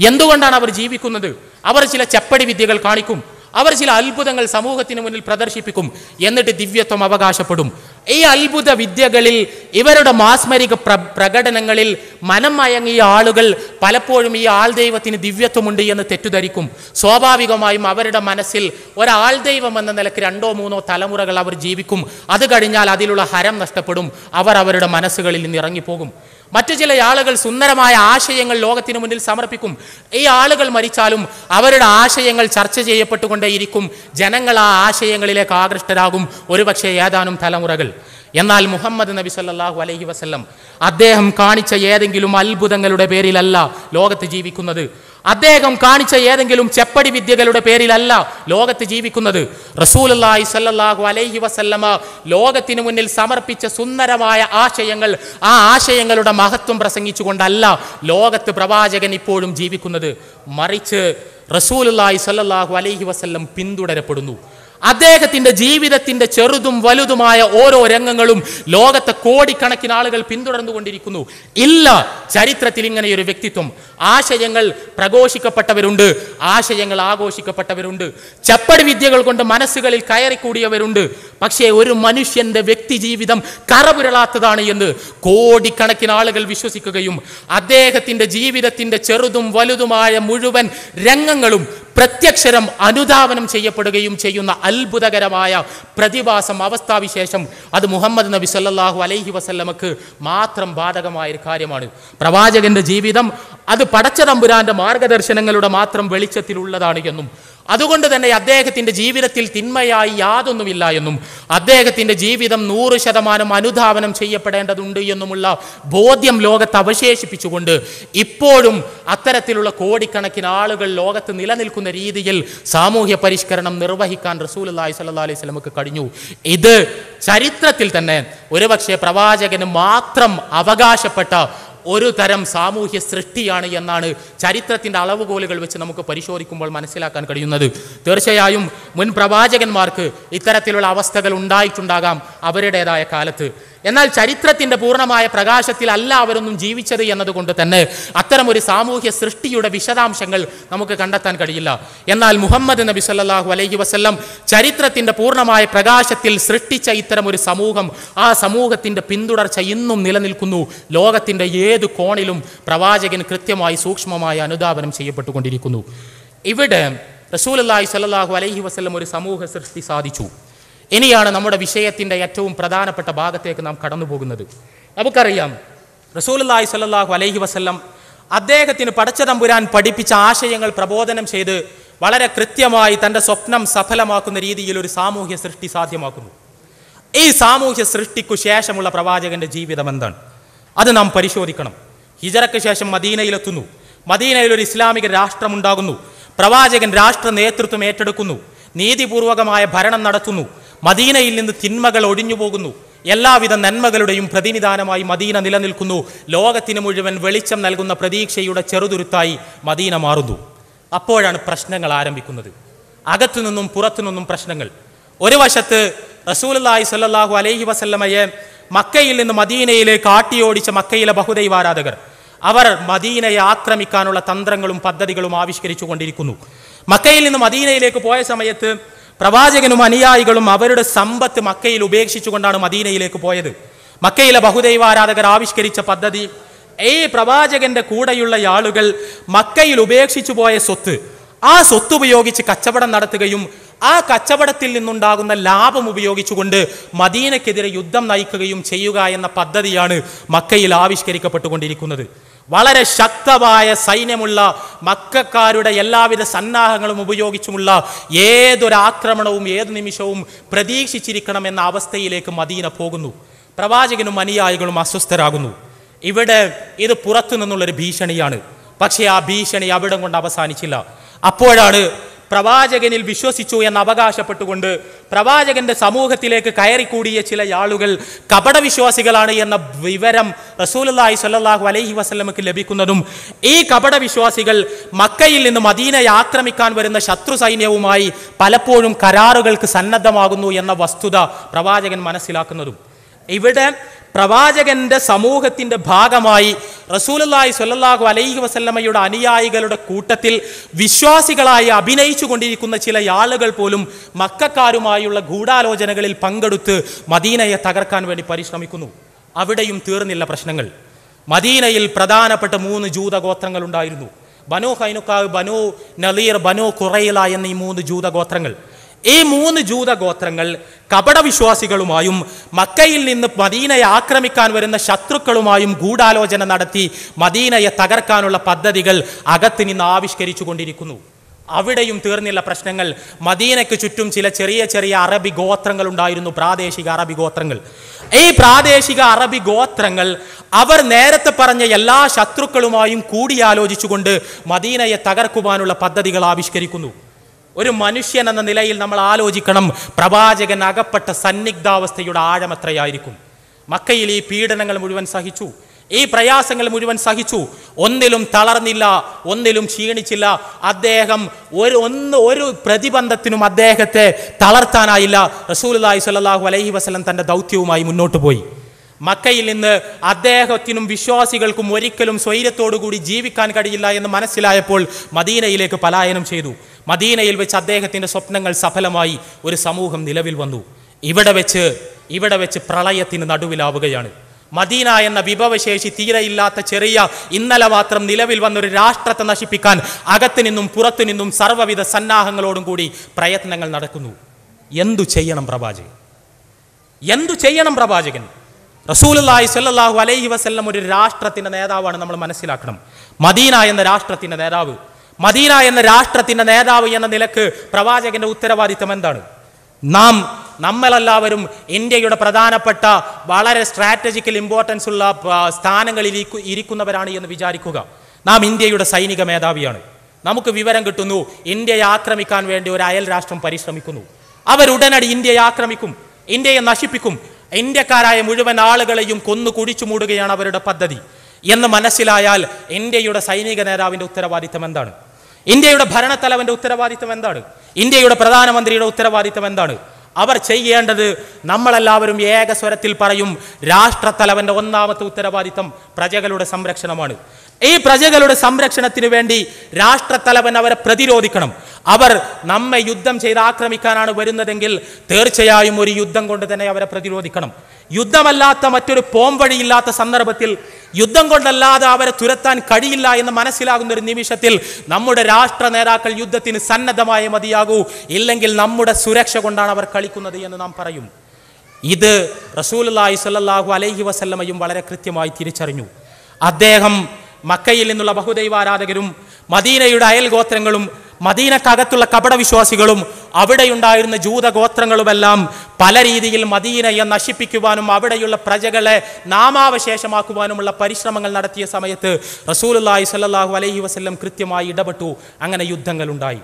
എന്തുകൊണ്ടാണ് അവർ ജീവിക്കുന്നത്? അവർ ചില ചെപ്പടി വിദ്യകൾ കാണിക്കും, അവർ ചില അത്ഭുതങ്ങൾ സമൂഹത്തിന് മുന്നിൽ പ്രദർശിപ്പിക്കും, എന്നിട്ട് ദിവ്യത്വം അവകാശപ്പെടും. ഈ അത്ഭുത വിദ്യകളിൽ, ഇവരുടെ മാസ്മരിക പ്രകടനങ്ങളിൽ മനം മയങ്ങിയ ആളുകൾ പലപ്പോഴും ഈ ആൾ ദൈവത്തിന് ദിവ്യത്വമുണ്ട് എന്ന് തെറ്റിദ്ധരിക്കും. സ്വാഭാവികമായും അവരുടെ മനസ്സിൽ ഒരാൾ ദൈവം എന്ന നിലയ്ക്ക് 2 or 3 തലമുറകൾ അവർ ജീവിക്കും. അത് കഴിഞ്ഞാൽ അതിലുള്ള ഹരം നഷ്ടപ്പെടും, അവർ അവരുടെ മനസ്സുകളിൽ നിന്ന് ഇറങ്ങിപ്പോകും. മറ്റു ചില ആളുകൾ സുന്ദരമായ ആശയങ്ങൾ ലോകത്തിന് മുന്നിൽ സമർപ്പിക്കും. ഈ ആളുകൾ മരിച്ചാലും അവരുടെ ആശയങ്ങൾ ചർച്ച ചെയ്യപ്പെട്ടുകൊണ്ടേയിരിക്കും. ജനങ്ങൾ ആ ആശയങ്ങളിലേക്ക് ആകൃഷ്ടരാകും, ഒരുപക്ഷെ ഏതാനും തലമുറകൾ. എന്നാൽ മുഹമ്മദ് നബി സല്ലല്ലാഹു അലൈഹി വസല്ലം അദ്ദേഹം കാണിച്ച ഏതെങ്കിലും അത്ഭുതങ്ങളുടെ പേരിലല്ല ലോകത്ത് ജീവിക്കുന്നത്. അദ്ദേഹം കാണിച്ച ഏതെങ്കിലും ചെപ്പടി വിദ്യകളുടെ പേരിലല്ല ലോകത്ത് ജീവിക്കുന്നത്. റസൂലുള്ളാഹി സ്വല്ലല്ലാഹു അലൈഹി വസല്ലമ ലോകത്തിന് മുന്നിൽ സമർപ്പിച്ച സുന്ദരമായ ആശയങ്ങൾ, ആ ആശയങ്ങളുടെ മഹത്വം പ്രസംഗിച്ചുകൊണ്ടല്ല ലോകത്ത് പ്രവാചകൻ ഇപ്പോഴും ജീവിക്കുന്നത്. മറിച്ച് റസൂലുള്ളാഹി സ്വല്ലല്ലാഹു അലൈഹി വസല്ലം പിന്തുടരപ്പെടുന്നു. അദ്ദേഹത്തിന്റെ ജീവിതത്തിന്റെ ചെറുതും വലുതുമായ ഓരോ രംഗങ്ങളും ലോകത്തെ കോടിക്കണക്കിന് ആളുകൾ പിന്തുടർന്നുകൊണ്ടിരിക്കുന്നു. ഇല്ല ചരിത്രത്തിൽ ഇങ്ങനെയൊരു വ്യക്തിത്വം. ആശയങ്ങൾ പ്രഘോഷിക്കപ്പെട്ടവരുണ്ട്, ആശയങ്ങൾ ആഘോഷിക്കപ്പെട്ടവരുണ്ട്, ചപ്പടി വിദ്യകൾ കൊണ്ട് മനസ്സുകളിൽ കയറിക്കൂടിയവരുണ്ട്. പക്ഷേ ഒരു മനുഷ്യന്റെ വ്യക്തി ജീവിതം കറപുരളാത്തതാണ് എന്ന് കോടിക്കണക്കിന് ആളുകൾ വിശ്വസിക്കുകയും അദ്ദേഹത്തിന്റെ ജീവിതത്തിന്റെ ചെറുതും വലുതുമായ മുഴുവൻ രംഗങ്ങളും പ്രത്യക്ഷരം അനുധാവനം ചെയ്യപ്പെടുകയും ചെയ്യുന്ന അത്ഭുതകരമായ പ്രതിഭാസം, അവസ്ഥാവിശേഷം, അത് മുഹമ്മദ് നബി സല്ലല്ലാഹു അലൈഹി വസല്ലമക്ക് മാത്രം ബാധകമായ ഒരു കാര്യമാണ്. പ്രവാചകന്റെ ജീവിതം അത് പടച്ച തമ്പുരാന്റെ മാർഗദർശനങ്ങളുടെ മാത്രം വെളിച്ചത്തിലുള്ളതാണ് എന്നും അതുകൊണ്ട് തന്നെ അദ്ദേഹത്തിന്റെ ജീവിതത്തിൽ തിന്മയായി യാതൊന്നുമില്ല എന്നും അദ്ദേഹത്തിന്റെ ജീവിതം 100% അനുധാവനം ചെയ്യപ്പെടേണ്ടതുണ്ട് എന്നുമുള്ള ബോധ്യം ലോകത്ത് അവശേഷിപ്പിച്ചുകൊണ്ട് ഇപ്പോഴും അത്തരത്തിലുള്ള കോടിക്കണക്കിന് ആളുകൾ ലോകത്ത് നിലനിൽക്കുന്ന രീതിയിൽ സാമൂഹ്യ പരിഷ്കരണം നിർവഹിക്കാൻ റസൂലുള്ളാഹി സ്വല്ലല്ലാഹു അലൈഹി വസല്ലമക്ക് കഴിഞ്ഞു. ഇത് ചരിത്രത്തിൽ തന്നെ ഒരുപക്ഷെ പ്രവാചകന് മാത്രം അവകാശപ്പെട്ട ഒരു തരം സാമൂഹ്യ സൃഷ്ടിയാണ് എന്നാണ് ചരിത്രത്തിൻ്റെ അളവുകോലുകൾ വെച്ച് നമുക്ക് പരിശോധിക്കുമ്പോൾ മനസ്സിലാക്കാൻ കഴിയുന്നത്. തീർച്ചയായും മുൻ പ്രവാചകന്മാർക്ക് ഇത്തരത്തിലുള്ള അവസ്ഥകൾ ഉണ്ടായിട്ടുണ്ടാകാം അവരുടേതായ കാലത്ത്. എന്നാൽ ചരിത്രത്തിൻ്റെ പൂർണ്ണമായ പ്രകാശത്തിൽ അല്ല അവരൊന്നും ജീവിച്ചത് എന്നതുകൊണ്ട് തന്നെ അത്തരമൊരു സാമൂഹ്യ സൃഷ്ടിയുടെ വിശദാംശങ്ങൾ നമുക്ക് കണ്ടെത്താൻ കഴിയില്ല. എന്നാൽ മുഹമ്മദ് നബി സല്ലല്ലാഹു അലൈഹി വസല്ലം ചരിത്രത്തിൻ്റെ പൂർണ്ണമായ പ്രകാശത്തിൽ സൃഷ്ടിച്ച ഇത്തരമൊരു സമൂഹം, ആ സമൂഹത്തിൻ്റെ പിന്തുടർച്ച ഇന്നും നിലനിൽക്കുന്നു. ലോകത്തിൻ്റെ ഏത് കോണിലും പ്രവാചകൻ കൃത്യമായി സൂക്ഷ്മമായി അനുധാവനം ചെയ്യപ്പെട്ടുകൊണ്ടിരിക്കുന്നു. ഇവിടെ റസൂലുള്ളാഹി സ്വല്ലല്ലാഹു അലൈഹി വസല്ലം ഒരു സമൂഹ സൃഷ്ടി സാധിച്ചു. ഇനിയാണ് നമ്മുടെ വിഷയത്തിൻ്റെ ഏറ്റവും പ്രധാനപ്പെട്ട ഭാഗത്തേക്ക് നാം കടന്നു പോകുന്നത്. നമുക്കറിയാം റസൂലുള്ളാഹി സ്വല്ലല്ലാഹു അലൈഹി വസല്ലം അദ്ദേഹത്തിന് പടച്ച തമ്പുരാൻ പഠിപ്പിച്ച ആശയങ്ങൾ പ്രബോധനം ചെയ്ത് വളരെ കൃത്യമായി തൻ്റെ സ്വപ്നം സഫലമാക്കുന്ന രീതിയിൽ ഒരു സാമൂഹ്യ സൃഷ്ടി സാധ്യമാക്കുന്നു. ഈ സാമൂഹ്യ സൃഷ്ടിക്കു ശേഷമുള്ള പ്രവാചകന്റെ ജീവിതം എന്താണ്? അത് നാം പരിശോധിക്കണം. ഹിജറയ്ക്ക് ശേഷം മദീനയിലെത്തുന്നു. മദീനയിൽ ഒരു ഇസ്ലാമിക രാഷ്ട്രമുണ്ടാകുന്നു. പ്രവാചകൻ രാഷ്ട്ര നേതൃത്വം ഏറ്റെടുക്കുന്നു. നീതിപൂർവകമായ ഭരണം നടത്തുന്നു. മദീനയിൽ നിന്ന് തിന്മകൾ ഒഴിഞ്ഞു പോകുന്നു. എല്ലാവിധ നന്മകളുടെയും പ്രതിനിധാനമായി മദീന നിലനിൽക്കുന്നു. ലോകത്തിന് മുഴുവൻ വെളിച്ചം നൽകുന്ന പ്രതീക്ഷയുടെ ചെറുതുരുത്തായി മദീന മാറുന്നു. അപ്പോഴാണ് പ്രശ്നങ്ങൾ ആരംഭിക്കുന്നത്. അകത്തുനിന്നും പുറത്തുനിന്നും പ്രശ്നങ്ങൾ. ഒരു വശത്ത് റസൂലുള്ളാഹി സ്വല്ലല്ലാഹു അലൈഹി വസല്ലമയെ മക്കയിൽ നിന്ന് മദീനയിലേക്ക് ആട്ടിയോടിച്ച മക്കയിലെ ബഹുദൈവാരാധകർ അവർ മദീനയെ ആക്രമിക്കാനുള്ള തന്ത്രങ്ങളും പദ്ധതികളും ആവിഷ്കരിച്ചു കൊണ്ടിരിക്കുന്നു. മക്കയിൽ നിന്ന് മദീനയിലേക്ക് പോയ സമയത്ത് പ്രവാചകനും അനുയായികളും അവരുടെ സമ്പത്ത് മക്കയിൽ ഉപേക്ഷിച്ചുകൊണ്ടാണ് മദീനയിലേക്ക് പോയത്. മക്കയിലെ ബഹുദൈവാരാധകർ ആവിഷ്കരിച്ച പദ്ധതി, ഈ പ്രവാചകന്റെ കൂടെയുള്ള ആളുകൾ മക്കയിൽ ഉപേക്ഷിച്ചു പോയ സ്വത്ത്, ആ സ്വത്ത് ഉപയോഗിച്ച് കച്ചവടം നടത്തുകയും ആ കച്ചവടത്തിൽ നിന്നുണ്ടാകുന്ന ലാഭം ഉപയോഗിച്ചുകൊണ്ട് മദീനക്കെതിരെ യുദ്ധം നയിക്കുകയും ചെയ്യുക എന്ന പദ്ധതിയാണ് മക്കയിൽ ആവിഷ്കരിക്കപ്പെട്ടുകൊണ്ടിരിക്കുന്നത്. വളരെ ശക്തമായ സൈന്യമുള്ള മക്കക്കാരുടെ എല്ലാവിധ സന്നാഹങ്ങളും ഉപയോഗിച്ചുമുള്ള ഏതൊരാക്രമണവും ഏത് നിമിഷവും പ്രതീക്ഷിച്ചിരിക്കണം എന്ന അവസ്ഥയിലേക്ക് മദീന പോകുന്നു. പ്രവാചകനും അനുയായികളും അസ്വസ്ഥരാകുന്നു. ഇവിടെ ഇത് പുറത്തു നിന്നുള്ളൊരു ഭീഷണിയാണ്. പക്ഷേ ആ ഭീഷണി അവിടം കൊണ്ട് അവസാനിച്ചില്ല. അപ്പോഴാണ് പ്രവാചകനിൽ വിശ്വസിച്ചു എന്ന് അവകാശപ്പെട്ടുകൊണ്ട് പ്രവാചകന്റെ സമൂഹത്തിലേക്ക് കയറിക്കൂടിയ ചില ആളുകൾ കപടവിശ്വാസികളാണ് എന്ന വിവരം റസൂലുള്ളാഹി സ്വല്ലല്ലാഹു അലൈഹി വസല്ലമക്ക് ലഭിക്കുന്നതും ഈ കപടവിശ്വാസികൾ മക്കയിൽ നിന്ന് മദീനയെ ആക്രമിക്കാൻ വരുന്ന ശത്രു സൈന്യവുമായി പലപ്പോഴും കരാറുകൾക്ക് സന്നദ്ധമാകുന്നു എന്ന വസ്തുത പ്രവാചകൻ മനസ്സിലാക്കുന്നതും ഇവിടെ പ്രവാചകന്റെ സമൂഹത്തിന്റെ ഭാഗമായി റസൂലുള്ളാഹി സ്വല്ലല്ലാഹു അലൈഹി വസല്ലമയുടെ അനുയായികളുടെ കൂട്ടത്തിൽ വിശ്വാസികളായി അഭിനയിച്ചു കൊണ്ടിരിക്കുന്ന ചില ആളുകൾ പോലും മക്കക്കാരുമായുള്ള ഗൂഢാലോചനകളിൽ പങ്കെടുത്ത് മദീനയെ തകർക്കാൻ വേണ്ടി പരിശ്രമിക്കുന്നു. അവിടെയും തീർന്നില്ല പ്രശ്നങ്ങൾ. മദീനയിൽ പ്രധാനപ്പെട്ട 3 ജൂതഗോത്രങ്ങൾ ഉണ്ടായിരുന്നു. ബനു ഖൈനുഖാ, ബനു നളീർ, ബനു ഖുറൈള എന്നീ 3 ജൂതഗോത്രങ്ങൾ. ഈ 3 ജൂതഗോത്രങ്ങൾ കപടവിശ്വാസികളുമായും മക്കയിൽ നിന്ന് മദീനയെ ആക്രമിക്കാൻ വരുന്ന ശത്രുക്കളുമായും ഗൂഢാലോചന നടത്തി മദീനയെ തകർക്കാനുള്ള പദ്ധതികൾ അകത്ത് നിന്ന് ആവിഷ്കരിച്ചു കൊണ്ടിരിക്കുന്നു. അവിടെയും തീർന്നില്ല പ്രശ്നങ്ങൾ. മദീനയ്ക്ക് ചുറ്റും ചില ചെറിയ ചെറിയ അറബി ഗോത്രങ്ങൾ ഉണ്ടായിരുന്നു, പ്രാദേശിക അറബി ഗോത്രങ്ങൾ. ഈ പ്രാദേശിക അറബി ഗോത്രങ്ങൾ അവർ നേരത്തെ പറഞ്ഞ എല്ലാ ശത്രുക്കളുമായും കൂടിയാലോചിച്ചുകൊണ്ട് മദീനയെ തകർക്കുവാനുള്ള പദ്ധതികൾ ആവിഷ്കരിക്കുന്നു. ഒരു മനുഷ്യൻ എന്ന നിലയിൽ നമ്മൾ ആലോചിക്കണം, പ്രവാചകൻ അകപ്പെട്ട സന്നിഗ്ധാവസ്ഥയുടെ ആഴമെത്രയായിരിക്കും. മക്കയിൽ ഈ പീഡനങ്ങൾ മുഴുവൻ സഹിച്ചു, ഈ പ്രയാസങ്ങൾ മുഴുവൻ സഹിച്ചു, ഒന്നിലും തളർന്നില്ല, ഒന്നിലും ക്ഷീണിച്ചില്ല. അദ്ദേഹം ഒരു പ്രതിബന്ധത്തിനും അദ്ദേഹത്തെ തളർത്താനായില്ല. റസൂലുള്ളാഹി സ്വല്ലല്ലാഹു അലൈഹി വസല്ലം തന്റെ ദൗത്യവുമായി മുന്നോട്ട് പോയി. മക്കയിൽ നിന്ന് അദ്ദേഹത്തിനും വിശ്വാസികൾക്കും ഒരിക്കലും സ്വൈര്യത്തോടുകൂടി ജീവിക്കാൻ കഴിയില്ല എന്ന് മനസ്സിലായപ്പോൾ മദീനയിലേക്ക് പലായനം ചെയ്തു. മദീനയിൽ വെച്ച് അദ്ദേഹത്തിന്റെ സ്വപ്നങ്ങൾ സഫലമായി. ഒരു സമൂഹം നിലവിൽ വന്നു. ഇവിടെ വെച്ച് പ്രളയത്തിന് നടുവിലാവുകയാണ്. മദീന എന്ന വിഭവശേഷി തീരെയില്ലാത്ത ചെറിയ ഇന്നലെ മാത്രം നിലവിൽ വന്നൊരു രാഷ്ട്രത്തെ നശിപ്പിക്കാൻ അകത്തു നിന്നും പുറത്തു നിന്നും സർവ്വവിധ സന്നാഹങ്ങളോടും കൂടി പ്രയത്നങ്ങൾ നടക്കുന്നു. എന്തു ചെയ്യണം പ്രവാചകൻ? റസൂലുള്ളാഹി സ്വല്ലല്ലാഹു അലൈഹി വസല്ലം ഒരു രാഷ്ട്രത്തിന്റെ നേതാവാണ്, നമ്മൾ മനസ്സിലാക്കണം. മദീന എന്ന രാഷ്ട്രത്തിന്റെ നേതാവ് എന്ന നിലക്ക് പ്രവാചകന്റെ ഉത്തരവാദിത്തം എന്താണ്? നമ്മളെല്ലാവരും ഇന്ത്യയുടെ പ്രധാനപ്പെട്ട വളരെ സ്ട്രാറ്റജിക്കൽ ഇമ്പോർട്ടൻസ് ഉള്ള സ്ഥാനങ്ങളിൽ ഇരിക്കുന്നവരാണ് എന്ന് വിചാരിക്കുക. നാം ഇന്ത്യയുടെ സൈനിക മേധാവിയാണ്. നമുക്ക് വിവരം കിട്ടുന്നു, ഇന്ത്യയെ ആക്രമിക്കാൻ വേണ്ടി ഒരു അയൽ രാഷ്ട്രം പരിശ്രമിക്കുന്നു. അവരുടനടി ഇന്ത്യയെ ആക്രമിക്കും, ഇന്ത്യയെ നശിപ്പിക്കും, ഇന്ത്യക്കാരായ മുഴുവൻ ആളുകളെയും കൊന്നു കുടിച്ചു മൂടുകയാണ് അവരുടെ പദ്ധതി എന്ന് മനസ്സിലായാൽ ഇന്ത്യയുടെ സൈനിക നേതാവിന്റെ ഉത്തരവാദിത്തം എന്താണ്? ഇന്ത്യയുടെ ഭരണത്തലവന്റെ ഉത്തരവാദിത്തം എന്താണ്? ഇന്ത്യയുടെ പ്രധാനമന്ത്രിയുടെ ഉത്തരവാദിത്തം എന്താണ്? അവർ ചെയ്യേണ്ടത്, നമ്മളെല്ലാവരും ഏകസ്വരത്തിൽ പറയും, രാഷ്ട്രത്തലവന്റെ ഒന്നാമത്തെ ഉത്തരവാദിത്തം പ്രജകളുടെ സംരക്ഷണമാണ്. ഈ പ്രജകളുടെ സംരക്ഷണത്തിന് വേണ്ടി രാഷ്ട്രത്തലവൻ അവരെ പ്രതിരോധിക്കണം. അവർ നമ്മെ യുദ്ധം ചെയ്ത് ആക്രമിക്കാനാണ് വരുന്നതെങ്കിൽ തീർച്ചയായും ഒരു യുദ്ധം കൊണ്ട് തന്നെ അവരെ പ്രതിരോധിക്കണം. യുദ്ധമല്ലാത്ത മറ്റൊരു പോംവഴിയില്ലാത്ത സന്ദർഭത്തിൽ, യുദ്ധം കൊണ്ടല്ലാതെ അവരെ തുരത്താൻ കഴിയില്ല എന്ന് മനസ്സിലാകുന്ന ഒരു നിമിഷത്തിൽ നമ്മുടെ രാഷ്ട്ര നേതാക്കൾ യുദ്ധത്തിന് സന്നദ്ധമായ മതിയാകൂ, ഇല്ലെങ്കിൽ നമ്മുടെ സുരക്ഷ കൊണ്ടാണ് അവർ കളിക്കുന്നത് എന്ന് നാം പറയും. ഇത് റസൂലുള്ളാഹി സ്വല്ലല്ലാഹു അലൈഹി വസല്ലമയും വളരെ കൃത്യമായി തിരിച്ചറിഞ്ഞു. അദ്ദേഹം മക്കയിൽ നിന്നുള്ള ബഹുദൈവാരാധകരും മദീനയുടെ അയൽഗോത്രങ്ങളും മദീനക്കകത്തുള്ള കപടവിശ്വാസികളും അവിടെയുണ്ടായിരുന്ന ജൂതഗോത്രങ്ങളുമെല്ലാം പല രീതിയിൽ മദീനയെ നശിപ്പിക്കുവാനും അവിടെയുള്ള പ്രജകളെ നാമാവശേഷമാക്കുവാനുമുള്ള പരിശ്രമങ്ങൾ നടത്തിയ സമയത്ത് റസൂലുള്ളാഹി സ്വല്ലല്ലാഹു അലൈഹി വസല്ലം കൃത്യമായി ഇടപെട്ടു. അങ്ങനെ യുദ്ധങ്ങളുണ്ടായി.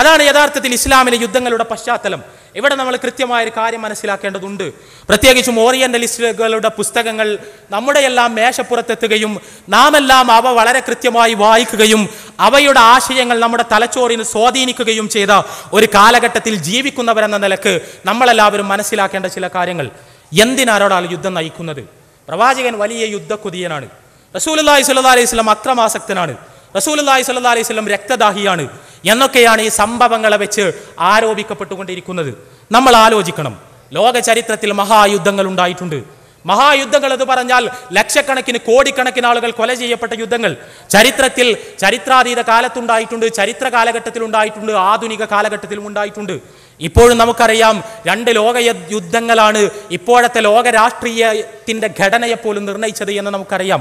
അതാണ് യഥാർത്ഥത്തിൽ ഇസ്ലാമിലെ യുദ്ധങ്ങളുടെ പശ്ചാത്തലം. ഇവിടെ നമ്മൾ കൃത്യമായ ഒരു കാര്യം മനസ്സിലാക്കേണ്ടതുണ്ട്. പ്രത്യേകിച്ചും ഓറിയന്റലിസ്റ്റുകളുടെ പുസ്തകങ്ങൾ നമ്മുടെ എല്ലാം മേശപ്പുറത്തെത്തുകയും നാം എല്ലാം അവ വളരെ കൃത്യമായി വായിക്കുകയും അവയുടെ ആശയങ്ങൾ നമ്മുടെ തലച്ചോറിന് സ്വാധീനിക്കുകയും ചെയ്ത ഒരു കാലഘട്ടത്തിൽ ജീവിക്കുന്നവരെന്ന നിലക്ക് നമ്മളെല്ലാവരും മനസ്സിലാക്കേണ്ട ചില കാര്യങ്ങൾ. എന്തിനാരോടാണ് യുദ്ധം നയിക്കുന്നത്? പ്രവാചകൻ വലിയ യുദ്ധക്കൊതിയനാണ്. റസൂലുള്ളാഹി സ്വല്ലല്ലാഹു അലൈഹി വസല്ലം അക്രമാസക്തനാണ്. റസൂലുള്ളാഹി സ്വല്ലല്ലാഹു അലൈഹി വസല്ലം രക്തദാഹിയാണ് എന്നൊക്കെയാണ് ഈ സംഭവങ്ങളെ വെച്ച് ആരോപിക്കപ്പെട്ടുകൊണ്ടിരിക്കുന്നത്. നമ്മൾ ആലോചിക്കണം, ലോക ചരിത്രത്തിൽ മഹായുദ്ധങ്ങൾ ഉണ്ടായിട്ടുണ്ട്. മഹായുദ്ധങ്ങൾ എന്ന് പറഞ്ഞാൽ ലക്ഷക്കണക്കിന് കോടിക്കണക്കിന് ആളുകൾ കൊല ചെയ്യപ്പെട്ട യുദ്ധങ്ങൾ ചരിത്രത്തിൽ ചരിത്രാതീത കാലത്തുണ്ടായിട്ടുണ്ട്, ചരിത്ര കാലഘട്ടത്തിൽ ഉണ്ടായിട്ടുണ്ട്, ആധുനിക കാലഘട്ടത്തിലും ഉണ്ടായിട്ടുണ്ട്. ഇപ്പോഴും നമുക്കറിയാം, 2 ലോക യുദ്ധങ്ങളാണ് ഇപ്പോഴത്തെ ലോക രാഷ്ട്രീയത്തിന്റെ ഘടനയെപ്പോലും നിർണയിച്ചത് എന്ന് നമുക്കറിയാം.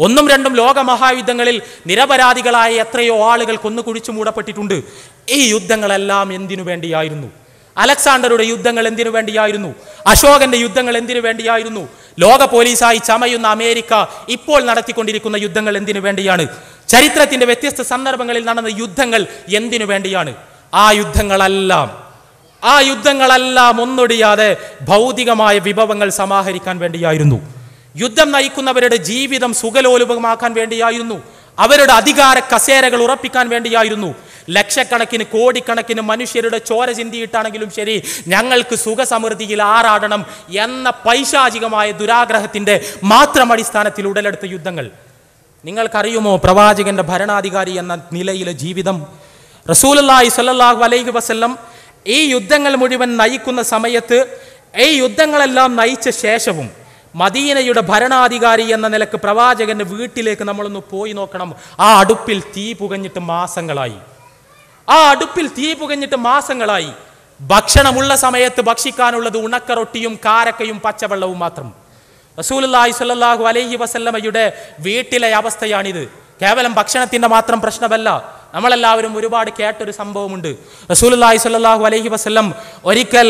1ഉം 2ഉം ലോക മഹായുദ്ധങ്ങളിൽ നിരപരാധികളായ എത്രയോ ആളുകൾ കൊന്നുകുഴിച്ചു മൂടപ്പെട്ടിട്ടുണ്ട്. ഈ യുദ്ധങ്ങളെല്ലാം എന്തിനു വേണ്ടിയായിരുന്നു? അലക്സാണ്ടറുടെ യുദ്ധങ്ങൾ എന്തിനു വേണ്ടിയായിരുന്നു? അശോകന്റെ യുദ്ധങ്ങൾ എന്തിനു വേണ്ടിയായിരുന്നു? ലോക പോലീസായി ചമയുന്ന അമേരിക്ക ഇപ്പോൾ നടത്തിക്കൊണ്ടിരിക്കുന്ന യുദ്ധങ്ങൾ എന്തിനു വേണ്ടിയാണ്? ചരിത്രത്തിന്റെ വ്യത്യസ്ത സന്ദർഭങ്ങളിൽ നടന്ന യുദ്ധങ്ങൾ എന്തിനു വേണ്ടിയാണ്? ആ യുദ്ധങ്ങളെല്ലാം ഒന്നൊടിയാതെ ഭൗതികമായ വിഭവങ്ങൾ സമാഹരിക്കാൻ വേണ്ടിയായിരുന്നു. യുദ്ധം നയിക്കുന്നവരുടെ ജീവിതം സുഖലോലുപമാക്കാൻ വേണ്ടിയായിരുന്നു. അവരുടെ അധികാര കസേരകൾ ഉറപ്പിക്കാൻ വേണ്ടിയായിരുന്നു. ലക്ഷക്കണക്കിന് കോടിക്കണക്കിന് മനുഷ്യരുടെ ചോര ചിന്തിയിട്ടാണെങ്കിലും ശരി, ഞങ്ങൾക്ക് സുഖസമൃദ്ധിയിൽ ആറാടണം എന്ന പൈശാചികമായ ദുരാഗ്രഹത്തിന്റെ മാത്രം അടിസ്ഥാനത്തിൽ ഉടലെടുത്ത യുദ്ധങ്ങൾ. നിങ്ങൾക്കറിയുമോ പ്രവാചകന്റെ ഭരണാധികാരി എന്ന നിലയിലെ ജീവിതം? റസൂലുള്ളാഹി സ്വല്ലല്ലാഹു അലൈഹി വസല്ലം ഈ യുദ്ധങ്ങൾ മുഴുവൻ നയിക്കുന്ന സമയത്ത്, ഈ യുദ്ധങ്ങളെല്ലാം നയിച്ച ശേഷവും മദീനയുടെ ഭരണാധികാരി എന്ന നിലക്ക് പ്രവാചകന്റെ വീട്ടിലേക്ക് നമ്മളൊന്ന് പോയി നോക്കണം. ആ അടുപ്പിൽ തീ പുകഞ്ഞിട്ട് മാസങ്ങളായി. ഭക്ഷണമുള്ള സമയത്ത് ഭക്ഷിക്കാനുള്ളത് ഉണക്കറൊട്ടിയും കാരക്കയും പച്ചവെള്ളവും മാത്രം. റസൂലുള്ളാഹി സ്വല്ലല്ലാഹു അലൈഹി വസല്ലമയുടെ വീട്ടിലെ അവസ്ഥയാണിത്. കേവലം ഭക്ഷണത്തിന്റെ മാത്രം പ്രശ്നമല്ല. നമ്മളെല്ലാവരും ഒരുപാട് കേട്ടൊരു സംഭവമുണ്ട്. റസൂലുള്ളാഹി സ്വല്ലല്ലാഹു അലൈഹി വസല്ലം ഒരിക്കൽ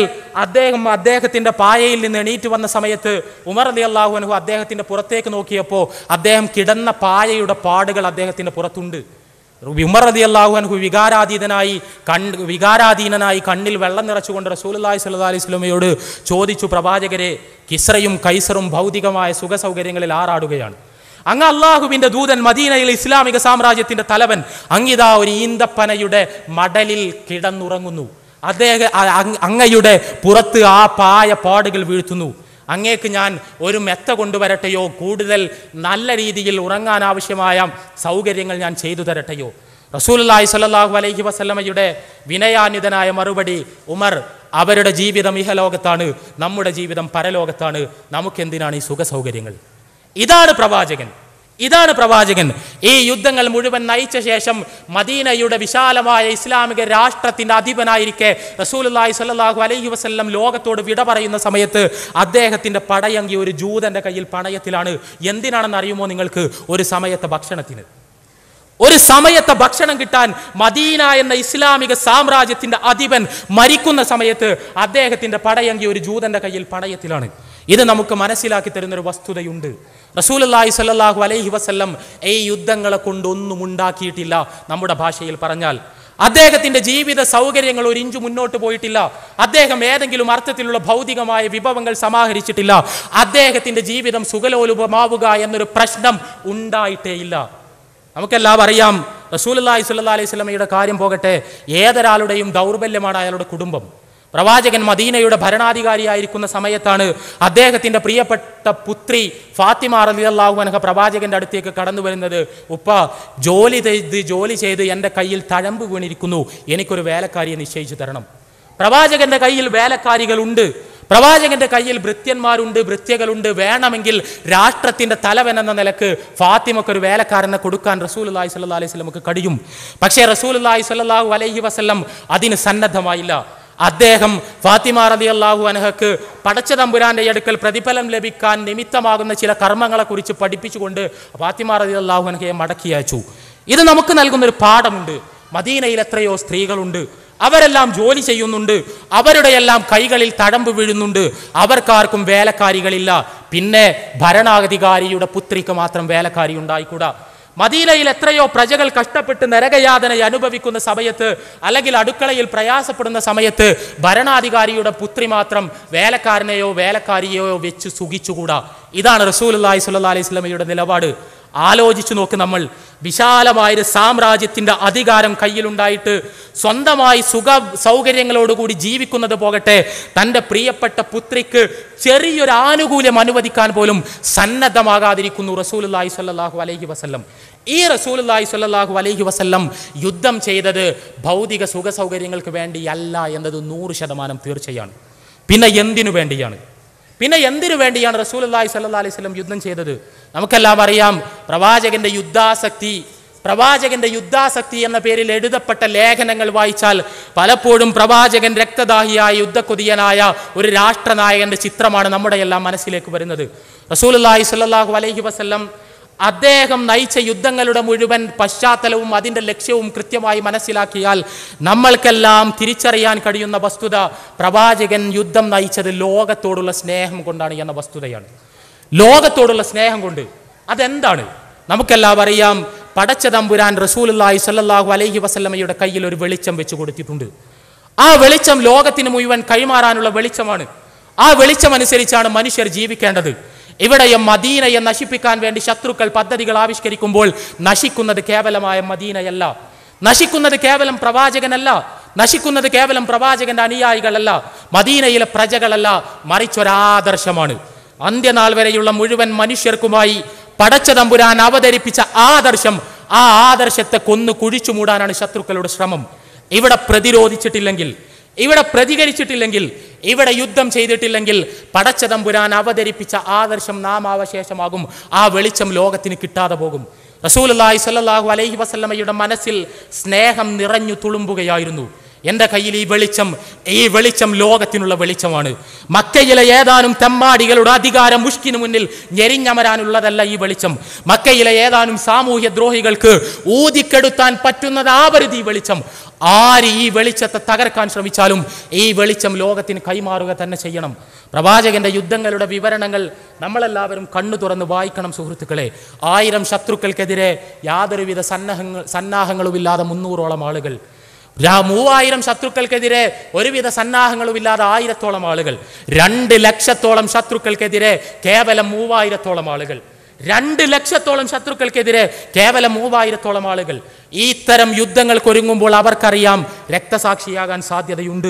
അദ്ദേഹത്തിന്റെ പായയിൽ നിന്ന് എണീറ്റ് വന്ന സമയത്ത് ഉമർ റളിയല്ലാഹു അൻഹു അദ്ദേഹത്തിന്റെ പുറത്തേക്ക് നോക്കിയപ്പോൾ അദ്ദേഹം കിടന്ന പായയുടെ പാടുകൾ അദ്ദേഹത്തിന്റെ പുറത്തുണ്ട്. ഉമർ റളിയല്ലാഹു അൻഹു വികാരാധീനനായി കണ്ണിൽ വെള്ളം നിറച്ചുകൊണ്ട് റസൂലുള്ളാഹി സ്വല്ലല്ലാഹു അലൈഹി വസല്ലമയോട് ചോദിച്ചു, പ്രവാചകരെ, കിസ്റയും കൈസറും ഭൗതികമായ സുഖ സൗകര്യങ്ങളിൽ ആറാടുകയാണ്. അങ്ങ് അള്ളാഹുവിന്റെ ദൂതൻ, മദീനയിൽ ഇസ്ലാമിക സാമ്രാജ്യത്തിന്റെ തലവൻ, അങ്ങിതാ ഒരു ഈന്തപ്പനയുടെ മടലിൽ കിടന്നുറങ്ങുന്നു. അങ്ങയുടെ പുറത്ത് ആ പായ പാടുകൾ വീഴ്ത്തുന്നു. അങ്ങേക്ക് ഞാൻ ഒരു മെത്ത കൊണ്ടുവരട്ടെയോ? കൂടുതൽ നല്ല രീതിയിൽ ഉറങ്ങാൻ ആവശ്യമായ സൗകര്യങ്ങൾ ഞാൻ ചെയ്തു തരട്ടെയോ? റസൂലുള്ളാഹി സ്വല്ലല്ലാഹു അലൈഹി വസല്ലമയുടെ വിനയാന്വിതനായ മറുപടി, ഉമർ, അവരുടെ ജീവിതം ഇഹലോകത്താണ്, നമ്മുടെ ജീവിതം പരലോകത്താണ്. നമുക്കെന്തിനാണ് ഈ സുഖ സൗകര്യങ്ങൾ? ഇതാണ് പ്രവാചകൻ. ഈ യുദ്ധങ്ങൾ മുഴുവൻ നയിച്ച ശേഷം മദീനയുടെ വിശാലമായ ഇസ്ലാമിക രാഷ്ട്രത്തിന്റെ അധിപനായിരിക്കെ റസൂലുള്ളാഹി സ്വല്ലല്ലാഹു അലൈഹി വസല്ലം ലോകത്തോട് വിട പറയുന്ന സമയത്ത് അദ്ദേഹത്തിന്റെ പടയങ്കി ഒരു ജൂതന്റെ കയ്യിൽ പണയത്തിലാണ്. എന്തിനാണെന്ന് അറിയുമോ നിങ്ങൾക്ക്? ഒരു സമയത്തെ ഭക്ഷണം കിട്ടാൻ മദീന എന്ന ഇസ്ലാമിക സാമ്രാജ്യത്തിന്റെ അധിപൻ മരിക്കുന്ന സമയത്ത് അദ്ദേഹത്തിന്റെ പടയങ്കി ഒരു ജൂതന്റെ കയ്യിൽ പണയത്തിലാണ്. ഇത് നമുക്ക് മനസ്സിലാക്കി തരുന്നൊരു വസ്തുതയുണ്ട്. റസൂലുള്ളാഹി സ്വല്ലല്ലാഹു അലൈഹി വസല്ലം ഈ യുദ്ധങ്ങളെ കൊണ്ടൊന്നും ഉണ്ടാക്കിയിട്ടില്ല. നമ്മുടെ ഭാഷയിൽ പറഞ്ഞാൽ അദ്ദേഹത്തിന്റെ ജീവിത സൗകര്യങ്ങൾ ഒരു ഇഞ്ചു മുന്നോട്ട് പോയിട്ടില്ല. അദ്ദേഹം ഏതെങ്കിലും അർത്ഥത്തിലുള്ള ഭൗതികമായ വിഭവങ്ങൾ സമാഹരിച്ചിട്ടില്ല. അദ്ദേഹത്തിന്റെ ജീവിതം സുഖലോലുപമാവുക എന്നൊരു പ്രശ്നം ഉണ്ടായിട്ടേയില്ല. നമുക്കെല്ലാം അറിയാം, റസൂലുള്ളാഹി സ്വല്ലല്ലാഹു അലൈഹി വസല്ലമയുടെ കാര്യം പോകട്ടെ, ഏതൊരാളുടെയും ദൗർബല്യമാണ് അയാളുടെ കുടുംബം. പ്രവാചകൻ മദീനയുടെ ഭരണാധികാരിയായിരിക്കുന്ന സമയത്താണ് അദ്ദേഹത്തിന്റെ പ്രിയപ്പെട്ട പുത്രി ഫാത്തിമ റളിയല്ലാഹു അൻഹ പ്രവാചകന്റെ അടുത്തേക്ക് കടന്നു വരുന്നത്. ഉപ്പ, ജോലി ചെയ്ത് എൻ്റെ കയ്യിൽ തഴമ്പ് വീണിരിക്കുന്നു, എനിക്കൊരു വേലക്കാരിയെ നിശ്ചയിച്ചു തരണം. പ്രവാചകന്റെ കയ്യിൽ വേലക്കാരികളുണ്ട്, പ്രവാചകന്റെ കയ്യിൽ ഭൃത്യന്മാരുണ്ട്, ഭൃത്യകളുണ്ട്. വേണമെങ്കിൽ രാഷ്ട്രത്തിന്റെ തലവൻ എന്ന നിലക്ക് ഫാത്തിമക്കൊരു വേലക്കാരനെ കൊടുക്കാൻ റസൂലുള്ളാഹി സ്വല്ലല്ലാഹു അലൈഹി വസല്ലമക്ക് കഴിയും. പക്ഷേ റസൂലുള്ളാഹി സ്വല്ലല്ലാഹു അലൈഹി വസല്ലം അതിന് സന്നദ്ധമായില്ല. അദ്ദേഹം ഫാത്തിമ റളിയല്ലാഹു അൻഹക്ക് പടച്ച തമ്പുരാന്റെ അടുക്കൽ പ്രതിഫലം ലഭിക്കാൻ നിമിത്തമാകുന്ന ചില കർമ്മങ്ങളെ കുറിച്ച് പഠിപ്പിച്ചുകൊണ്ട് ഫാത്തിമ റളിയല്ലാഹു അൻഹയെ മടക്കി അയച്ചു. ഇത് നമുക്ക് നൽകുന്നൊരു പാഠമുണ്ട്. മദീനയിൽ എത്രയോ സ്ത്രീകളുണ്ട്, അവരെല്ലാം ജോലി ചെയ്യുന്നുണ്ട്, അവരുടെ എല്ലാം കൈകളിൽ തഴമ്പ് വീഴുന്നുണ്ട്, അവർക്കാർക്കും വേലക്കാരികളില്ല. പിന്നെ ഭരണാധികാരിയുടെ പുത്രിക്ക് മാത്രം വേലക്കാരി ഉണ്ടായിക്കൂടാ? മദീനയിൽ എത്രയോ പ്രജകൾ കഷ്ടപ്പെട്ട് നരകയാതന അനുഭവിക്കുന്ന സമയത്ത്, അല്ലെങ്കിൽ അടുക്കളയിൽ പ്രയാസപ്പെടുന്ന സമയത്ത് ഭരണാധികാരിയുടെ പുത്രി മാത്രം വേലക്കാരനെയോ വേലക്കാരിയെയോ വെച്ച് സുഖിച്ചുകൂടാ? ഇതാണ് റസൂലുള്ളാഹി സ്വല്ലല്ലാഹു അലൈഹി വസല്ലമയുടെ നിലപാട്. ആലോചിച്ചു നോക്ക്, നമ്മൾ വിശാലമായൊരു സാമ്രാജ്യത്തിന്റെ അധികാരം കയ്യിലുണ്ടായിട്ട് സ്വന്തമായി സുഖ സൗകര്യങ്ങളോടുകൂടി ജീവിക്കുന്നത് പോകട്ടെ, തൻ്റെ പ്രിയപ്പെട്ട പുത്രിക്ക് ചെറിയൊരു ആനുകൂല്യം അനുവദിക്കാൻ പോലും സന്നദ്ധമാകാതിരിക്കുന്നു റസൂലുള്ളാഹി സ്വല്ലല്ലാഹു അലൈഹി വസല്ലം. ഈ റസൂലുള്ളാഹി സ്വല്ലല്ലാഹു അലൈഹി വസല്ലം യുദ്ധം ചെയ്തത് ഭൗതിക സുഖ സൗകര്യങ്ങൾക്ക് വേണ്ടിയല്ല എന്നത് 100% തീർച്ചയാണ്. പിന്നെ എന്തിനു വേണ്ടിയാണ് റസൂലുള്ളാഹി സ്വല്ലല്ലാഹു അലൈഹി വസല്ലം യുദ്ധം ചെയ്തത്? നമുക്കെല്ലാം അറിയാം, പ്രവാചകന്റെ യുദ്ധാസക്തി എന്ന പേരിൽ എഴുതപ്പെട്ട ലേഖനങ്ങൾ വായിച്ചാൽ പലപ്പോഴും പ്രവാചകൻ രക്തദാഹിയായ യുദ്ധക്കൊതിയനായ ഒരു രാഷ്ട്രനായകന്റെ ചിത്രമാണ് നമ്മുടെ എല്ലാം മനസ്സിലേക്ക് വരുന്നത്. റസൂലുള്ളാഹി സ്വല്ലല്ലാഹു അലൈഹി വസല്ലം അദ്ദേഹം നയിച്ച യുദ്ധങ്ങളുടെ മുഴുവൻ പശ്ചാത്തലവും അതിൻ്റെ ലക്ഷ്യവും കൃത്യമായി മനസ്സിലാക്കിയാൽ നമ്മൾക്കെല്ലാം തിരിച്ചറിയാൻ കഴിയുന്ന വസ്തുത, പ്രവാചകൻ യുദ്ധം നയിച്ചത് ലോകത്തോടുള്ള സ്നേഹം കൊണ്ടാണ് എന്ന വസ്തുതയാണ്. ലോകത്തോടുള്ള സ്നേഹം കൊണ്ട്. അതെന്താണ്? നമുക്കെല്ലാം അറിയാം, പടച്ച തമ്പുരാൻ റസൂലുള്ളാഹി സ്വല്ലല്ലാഹു അലൈഹി വസല്ലമയുടെ കയ്യിൽ ഒരു വെളിച്ചം വെച്ച് കൊടുത്തിട്ടുണ്ട്. ആ വെളിച്ചം ലോകത്തിന് മുഴുവൻ കൈമാറാനുള്ള വെളിച്ചമാണ്. ആ വെളിച്ചം അനുസരിച്ചാണ് മനുഷ്യർ ജീവിക്കേണ്ടത്. ഇവിടെ മദീനയെ നശിപ്പിക്കാൻ വേണ്ടി ശത്രുക്കൾ പദ്ധതികൾ ആവിഷ്കരിക്കുമ്പോൾ നശിക്കുന്നത് കേവലമായ മദീനയല്ല, നശിക്കുന്നത് കേവലം പ്രവാചകനല്ല, നശിക്കുന്നത് കേവലം പ്രവാചകന്റെ അനുയായികളല്ല, മദീനയിലെ പ്രജകളല്ല, മറിച്ചൊരാദർശമാണ്. അന്ത്യനാൾ വരെയുള്ള മുഴുവൻ മനുഷ്യർക്കുമായി പടച്ച തമ്പുരാൻ അവതരിപ്പിച്ച ആദർശം, ആ ആദർശത്തെ കൊന്നു കുഴിച്ചു മൂടാനാണ് ശത്രുക്കളുടെ ശ്രമം. ഇവിടെ പ്രതിരോധിച്ചിട്ടില്ലെങ്കിൽ, ഇവിടെ പ്രതികരിച്ചിട്ടില്ലെങ്കിൽ, ഇവിടെ യുദ്ധം ചെയ്തിട്ടില്ലെങ്കിൽ പടച്ച തമ്പുരാൻ അവതരിപ്പിച്ച ആദർശം നാമാവശേഷമാകും. ആ വെളിച്ചം ലോകത്തിന് കിട്ടാതെ പോകും. റസൂലുള്ളാഹി സ്വല്ലല്ലാഹു അലൈഹി വസല്ലമയുടെ മനസ്സിൽ സ്നേഹം നിറഞ്ഞു തുളുമ്പുകയായിരുന്നു. എൻ്റെ കയ്യിൽ ഈ വെളിച്ചം ലോകത്തിനുള്ള വെളിച്ചമാണ്. മക്കയിലെ ഏതാനും തെമ്മാടികളുടെ അധികാരം മുഷ്കിന് മുന്നിൽ ഞെരിഞ്ഞമരാനുള്ളതല്ല ഈ വെളിച്ചം. മക്കയിലെ ഏതാനും സാമൂഹ്യ ദ്രോഹികൾക്ക് ഊതിക്കെടുത്താൻ പറ്റുന്നതാവരുത് ഈ വെളിച്ചം. ആര് ഈ വെളിച്ചത്തെ തകർക്കാൻ ശ്രമിച്ചാലും ഈ വെളിച്ചം ലോകത്തിന് കൈമാറുക തന്നെ ചെയ്യണം. പ്രവാചകന്റെ യുദ്ധങ്ങളുടെ വിവരണങ്ങൾ നമ്മളെല്ലാവരും കണ്ണു തുറന്ന് വായിക്കണം സുഹൃത്തുക്കളെ. 1000 ശത്രുക്കൾക്കെതിരെ യാതൊരുവിധ സന്നാഹങ്ങളുമില്ലാതെ 300ഓളം ആളുകൾ, 3000 ശത്രുക്കൾക്കെതിരെ ഒരുവിധ സന്നാഹങ്ങളുമില്ലാതെ 1000ഓളം ആളുകൾ, 2 ലക്ഷത്തോളം ശത്രുക്കൾക്കെതിരെ കേവലം 3000ഓളം ആളുകൾ, 2 ലക്ഷത്തോളം ശത്രുക്കൾക്കെതിരെ കേവലം 3000ഓളം ആളുകൾ. ഇത്തരം യുദ്ധങ്ങൾക്കൊരുങ്ങുമ്പോൾ അവർക്കറിയാം രക്തസാക്ഷിയാകാൻ സാധ്യതയുണ്ട്,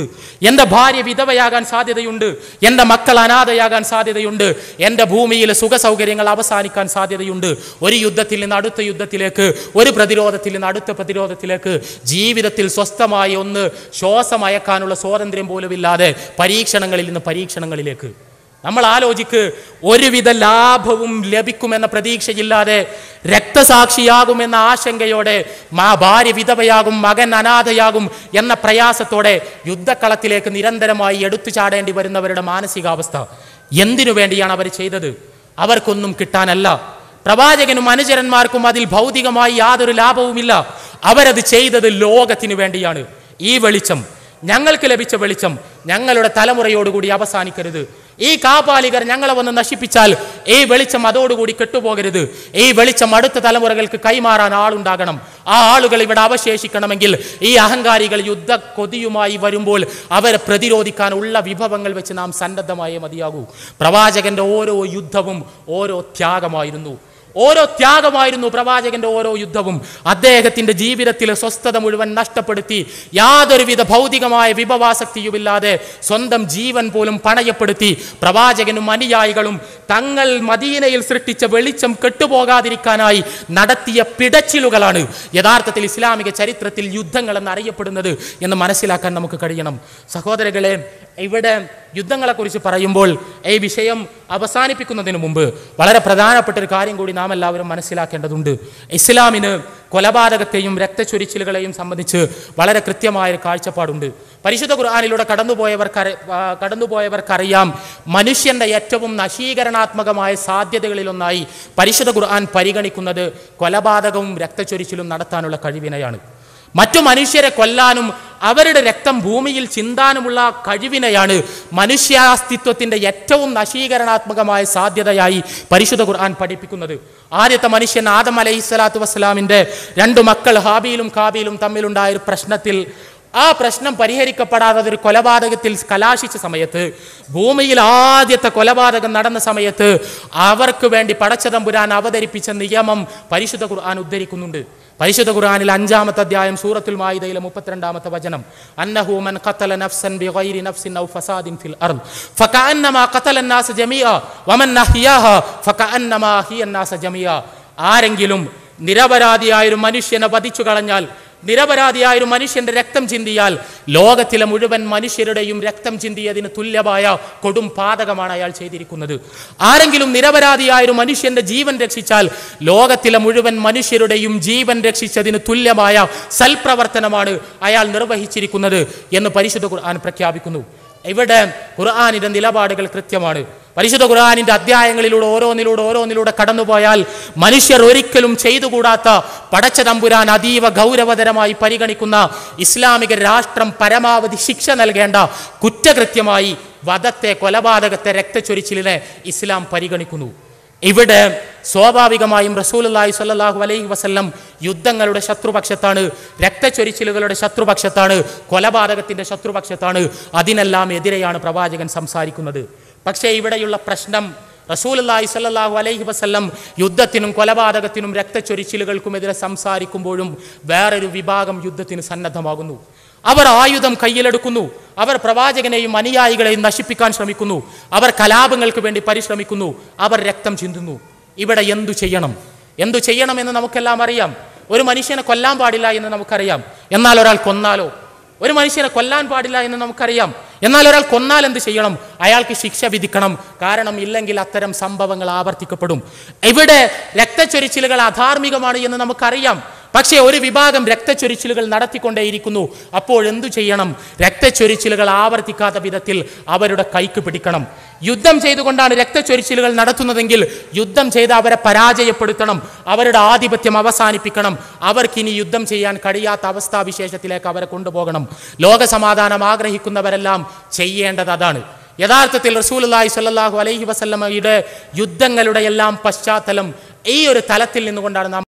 എൻ്റെ ഭാര്യ വിധവയാകാൻ സാധ്യതയുണ്ട്, എൻ്റെ മക്കൾ അനാഥയാകാൻ സാധ്യതയുണ്ട്, എൻ്റെ ഭൂമിയിലെ സുഖ സൗകര്യങ്ങൾ അവസാനിക്കാൻ സാധ്യതയുണ്ട്. ഒരു യുദ്ധത്തിൽ നിന്ന് അടുത്ത യുദ്ധത്തിലേക്ക്, ഒരു പ്രതിരോധത്തിൽ നിന്ന് അടുത്ത പ്രതിരോധത്തിലേക്ക്, ജീവിതത്തിൽ സ്വസ്ഥമായി ഒന്ന് ശ്വാസമയക്കാനുള്ള സ്വാതന്ത്ര്യം പോലുമില്ലാതെ പരീക്ഷണങ്ങളിൽ നിന്ന് പരീക്ഷണങ്ങളിലേക്ക്. നമ്മൾ ആലോചിക്ക്, ഒരുവിധ ലാഭവും ലഭിക്കുമെന്ന പ്രതീക്ഷയില്ലാതെ, രക്തസാക്ഷിയാകുമെന്ന ആശങ്കയോടെ, ഭാര്യ വിധവയാകും, മകൻ അനാഥയാകും എന്ന പ്രയാസത്തോടെ യുദ്ധക്കളത്തിലേക്ക് നിരന്തരമായി എടുത്തു ചാടേണ്ടി വരുന്നവരുടെ മാനസികാവസ്ഥ എന്തിനു വേണ്ടിയാണ് അവർ ചെയ്തത്? അവർക്കൊന്നും കിട്ടാനല്ല. പ്രവാചകനും അനുചരന്മാർക്കും അതിൽ ഭൗതികമായി യാതൊരു ലാഭവുമില്ല. അവരത് ചെയ്തത് ലോകത്തിന് വേണ്ടിയാണ്. ഈ വെളിച്ചം, ഞങ്ങൾക്ക് ലഭിച്ച വെളിച്ചം ഞങ്ങളുടെ തലമുറയോടുകൂടി അവസാനിക്കരുത്. ഈ കാപാലികർ ഞങ്ങളെ വന്ന് നശിപ്പിച്ചാൽ ഈ വെളിച്ചം അതോടുകൂടി കെട്ടുപോകരുത്. ഈ വെളിച്ചം അടുത്ത തലമുറകൾക്ക് കൈമാറാൻ ആളുണ്ടാകണം. ആ ആളുകൾ ഇവിടെ അവശേഷിക്കണമെങ്കിൽ ഈ അഹങ്കാരികൾ യുദ്ധ കൊതിയുമായി വരുമ്പോൾ അവരെ പ്രതിരോധിക്കാനുള്ള വിഭവങ്ങൾ വെച്ച് നാം സന്നദ്ധമായേ മതിയാകൂ. പ്രവാചകന്റെ ഓരോ യുദ്ധവും ഓരോ ത്യാഗമായിരുന്നു. പ്രവാചകന്റെ ഓരോ യുദ്ധവും അദ്ദേഹത്തിന്റെ ജീവിതത്തിലെ സ്വസ്ഥത മുഴുവൻ നഷ്ടപ്പെടുത്തി, യാതൊരുവിധ ഭൗതികമായ വിഭവാസക്തിയുമില്ലാതെ സ്വന്തം ജീവൻ പോലും പണയപ്പെടുത്തി പ്രവാചകനും അനുയായികളും തങ്ങൾ മദീനയിൽ സൃഷ്ടിച്ച വെളിച്ചം കെട്ടുപോകാതിരിക്കാനായി നടത്തിയ പിടച്ചിലുകളാണ് യഥാർത്ഥത്തിൽ ഇസ്ലാമിക ചരിത്രത്തിൽ യുദ്ധങ്ങൾ എന്നറിയപ്പെടുന്നത് എന്ന് മനസ്സിലാക്കാൻ നമുക്ക് കഴിയണം. സഹോദരങ്ങളെ, ഇവിടെ യുദ്ധങ്ങളെക്കുറിച്ച് പറയുമ്പോൾ ഈ വിഷയം അവസാനിപ്പിക്കുന്നതിന് മുമ്പ് വളരെ പ്രധാനപ്പെട്ട ഒരു കാര്യം കൂടി നാം എല്ലാവരും മനസ്സിലാക്കേണ്ടതുണ്ട്. ഇസ്ലാമിന് കൊലപാതകത്തെയും രക്തച്ചൊരിച്ചിലുകളെയും സംബന്ധിച്ച് വളരെ കൃത്യമായൊരു കാഴ്ചപ്പാടുണ്ട്. പരിശുദ്ധ ഖുർആനിലൂടെ കടന്നുപോയവർക്കറിയാം, മനുഷ്യന്റെ ഏറ്റവും നശീകരണാത്മകമായ സാധ്യതകളിലൊന്നായി പരിശുദ്ധ ഖുർആൻ പരിഗണിക്കുന്നത് കൊലപാതകവും രക്തച്ചൊരിച്ചിലും നടത്താനുള്ള കഴിവിനെയാണ്. മറ്റു മനുഷ്യരെ കൊല്ലാനും അവരുടെ രക്തം ഭൂമിയിൽ ചിന്താനുമുള്ള കഴിവിനെയാണ് മനുഷ്യാസ്തിത്വത്തിന്റെ ഏറ്റവും നശീകരണാത്മകമായ സാധ്യതയായി പരിശുദ്ധ ഖുർആൻ പഠിപ്പിക്കുന്നത്. ആദ്യത്തെ മനുഷ്യൻ ആദം അലൈഹിസ്സലാത്തു വസ്സലാമിന്റെ 2 മക്കൾ ഹാബീലും കാബീലും തമ്മിലുണ്ടായ ഒരു പ്രശ്നത്തിൽ, ആ പ്രശ്നം പരിഹരിക്കപ്പെടാതെ ഒരു കൊലപാതകത്തിൽ കലാശിച്ച സമയത്ത്, ഭൂമിയിൽ ആദ്യത്തെ കൊലപാതകം നടന്ന സമയത്ത് അവർക്ക് വേണ്ടി പടച്ച തമ്പുരാൻ അവതരിപ്പിച്ച നിയമം പരിശുദ്ധ ഖുർആൻ ഉദ്ധരിക്കുന്നുണ്ട്. പരിശുദ്ധ ഖുർആനിൽ 5-ാമത്തെ അധ്യായം സൂറത്തുൽ മാഇദയിലെ 32-ാമത്തെ വചനം, അന്നഹു മൻ ഖതല നഫ്സൻ ബിഗൈരി നഫ്സിൻ ഔ ഫസാദിൻ ഫിൽ അർദ് ഫകഅന്നമാ ഖതല അന്നാസ ജമീഅ വമൻ അഹ്യാഹ ഫകഅന്നമാ അഹ്യ അന്നാസ ജമീഅ. ആരെങ്കിലും നിരപരാധിയായൊരു മനുഷ്യനെ വധിച്ചു കളഞ്ഞാൽ, നിരപരാധിയായൊരു മനുഷ്യന്റെ രക്തം ചിന്തിയാൽ, ലോകത്തിലെ മുഴുവൻ മനുഷ്യരുടെയും രക്തം ചിന്തിയതിന് തുല്യമായ കൊടും പാതകമാണ് അയാൾ ചെയ്തിരിക്കുന്നത്. ആരെങ്കിലും നിരപരാധിയായൊരു മനുഷ്യന്റെ ജീവൻ രക്ഷിച്ചാൽ, ലോകത്തിലെ മുഴുവൻ മനുഷ്യരുടെയും ജീവൻ രക്ഷിച്ചതിന് തുല്യമായ സൽപ്രവർത്തനമാണ് അയാൾ നിർവഹിച്ചിരിക്കുന്നത് എന്ന് പരിശുദ്ധ ഖുർആൻ പ്രഖ്യാപിക്കുന്നു. ഇവിടെ ഖുർആനിന്റെ നിലപാടുകൾ കൃത്യമാണ്. പരിശുദ്ധ ഖുർആനിന്റെ അധ്യായങ്ങളിലൂടെ ഓരോന്നിലൂടെ കടന്നുപോയാൽ മനുഷ്യർ ഒരിക്കലും ചെയ്തുകൂടാത്ത, പടച്ച തമ്പുരാൻ അതീവ ഗൗരവതരമായി പരിഗണിക്കുന്ന, ഇസ്ലാമിക രാഷ്ട്രം പരമാവധി ശിക്ഷ നൽകേണ്ട കുറ്റകൃത്യമായി വധത്തെ, കൊലപാതകത്തെ, രക്തച്ചൊരിച്ചിലിനെ ഇസ്ലാം പരിഗണിക്കുന്നു. ഇവിടെ സ്വാഭാവികമായും റസൂലുള്ളാഹി സ്വല്ലല്ലാഹു അലൈഹി വസല്ലം യുദ്ധങ്ങളുടെ ശത്രുപക്ഷത്താണ്, രക്തച്ചൊരിച്ചിലുകളുടെ ശത്രുപക്ഷത്താണ്, കൊലപാതകത്തിൻ്റെ ശത്രുപക്ഷത്താണ്. അതിനെല്ലാം എതിരെയാണ് പ്രവാചകൻ സംസാരിക്കുന്നത്. പക്ഷേ ഇവിടെയുള്ള പ്രശ്നം, റസൂലുള്ളാഹി സ്വല്ലല്ലാഹു അലൈഹി വസല്ലം യുദ്ധത്തിനും കൊലപാതകത്തിനും രക്തച്ചൊരിച്ചിലുകൾക്കുമെതിരെ സംസാരിക്കുമ്പോഴും വേറൊരു വിഭാഗം യുദ്ധത്തിന് സന്നദ്ധമാകുന്നു. അവർ ആയുധം കയ്യിലെടുക്കുന്നു. അവർ പ്രവാചകനെയും അനുയായികളെയും നശിപ്പിക്കാൻ ശ്രമിക്കുന്നു. അവർ കലാപങ്ങൾക്ക് വേണ്ടി പരിശ്രമിക്കുന്നു. അവർ രക്തം ചിന്തുന്നു. ഇവിടെ എന്തു ചെയ്യണമെന്ന് നമുക്കെല്ലാം അറിയാം. ഒരു മനുഷ്യനെ കൊല്ലാൻ പാടില്ല എന്ന് നമുക്കറിയാം. എന്നാൽ ഒരാൾ കൊന്നാലോ? ഒരു മനുഷ്യനെ കൊല്ലാൻ പാടില്ല എന്ന് നമുക്കറിയാം. എന്നാൽ ഒരാൾ കൊന്നാൽ എന്ത് ചെയ്യണം? അയാൾക്ക് ശിക്ഷ വിധിക്കണം. കാരണം ഇല്ലെങ്കിൽ അത്തരം സംഭവങ്ങൾ ആവർത്തിക്കപ്പെടും. ഇവിടെ രക്തച്ചൊരിച്ചിലുകൾ അധാർമികമാണ് എന്ന് നമുക്കറിയാം. പക്ഷേ ഒരു വിഭാഗം രക്തച്ചൊരിച്ചിലുകൾ നടത്തിക്കൊണ്ടേയിരിക്കുന്നു. അപ്പോൾ എന്തു ചെയ്യണം? രക്തച്ചൊരിച്ചിലുകൾ ആവർത്തിക്കാത്ത വിധത്തിൽ അവരുടെ കൈക്ക് പിടിക്കണം. യുദ്ധം ചെയ്തുകൊണ്ടാണ് രക്തച്ചൊരിച്ചിലുകൾ നടത്തുന്നതെങ്കിൽ യുദ്ധം ചെയ്ത് അവരെ പരാജയപ്പെടുത്തണം. അവരുടെ ആധിപത്യം അവസാനിപ്പിക്കണം. അവർക്കിനി യുദ്ധം ചെയ്യാൻ കഴിയാത്ത അവസ്ഥാവിശേഷത്തിലേക്ക് അവരെ കൊണ്ടുപോകണം. ലോകസമാധാനം ആഗ്രഹിക്കുന്നവരെല്ലാം ചെയ്യേണ്ടത് അതാണ്. യഥാർത്ഥത്തിൽ റസൂലുള്ളാഹി സ്വല്ലല്ലാഹു അലൈഹി വസല്ലമയുടെ യുദ്ധങ്ങളുടെ എല്ലാം പശ്ചാത്തലം ഈ ഒരു തലത്തിൽ നിന്നുകൊണ്ടാണ് നാം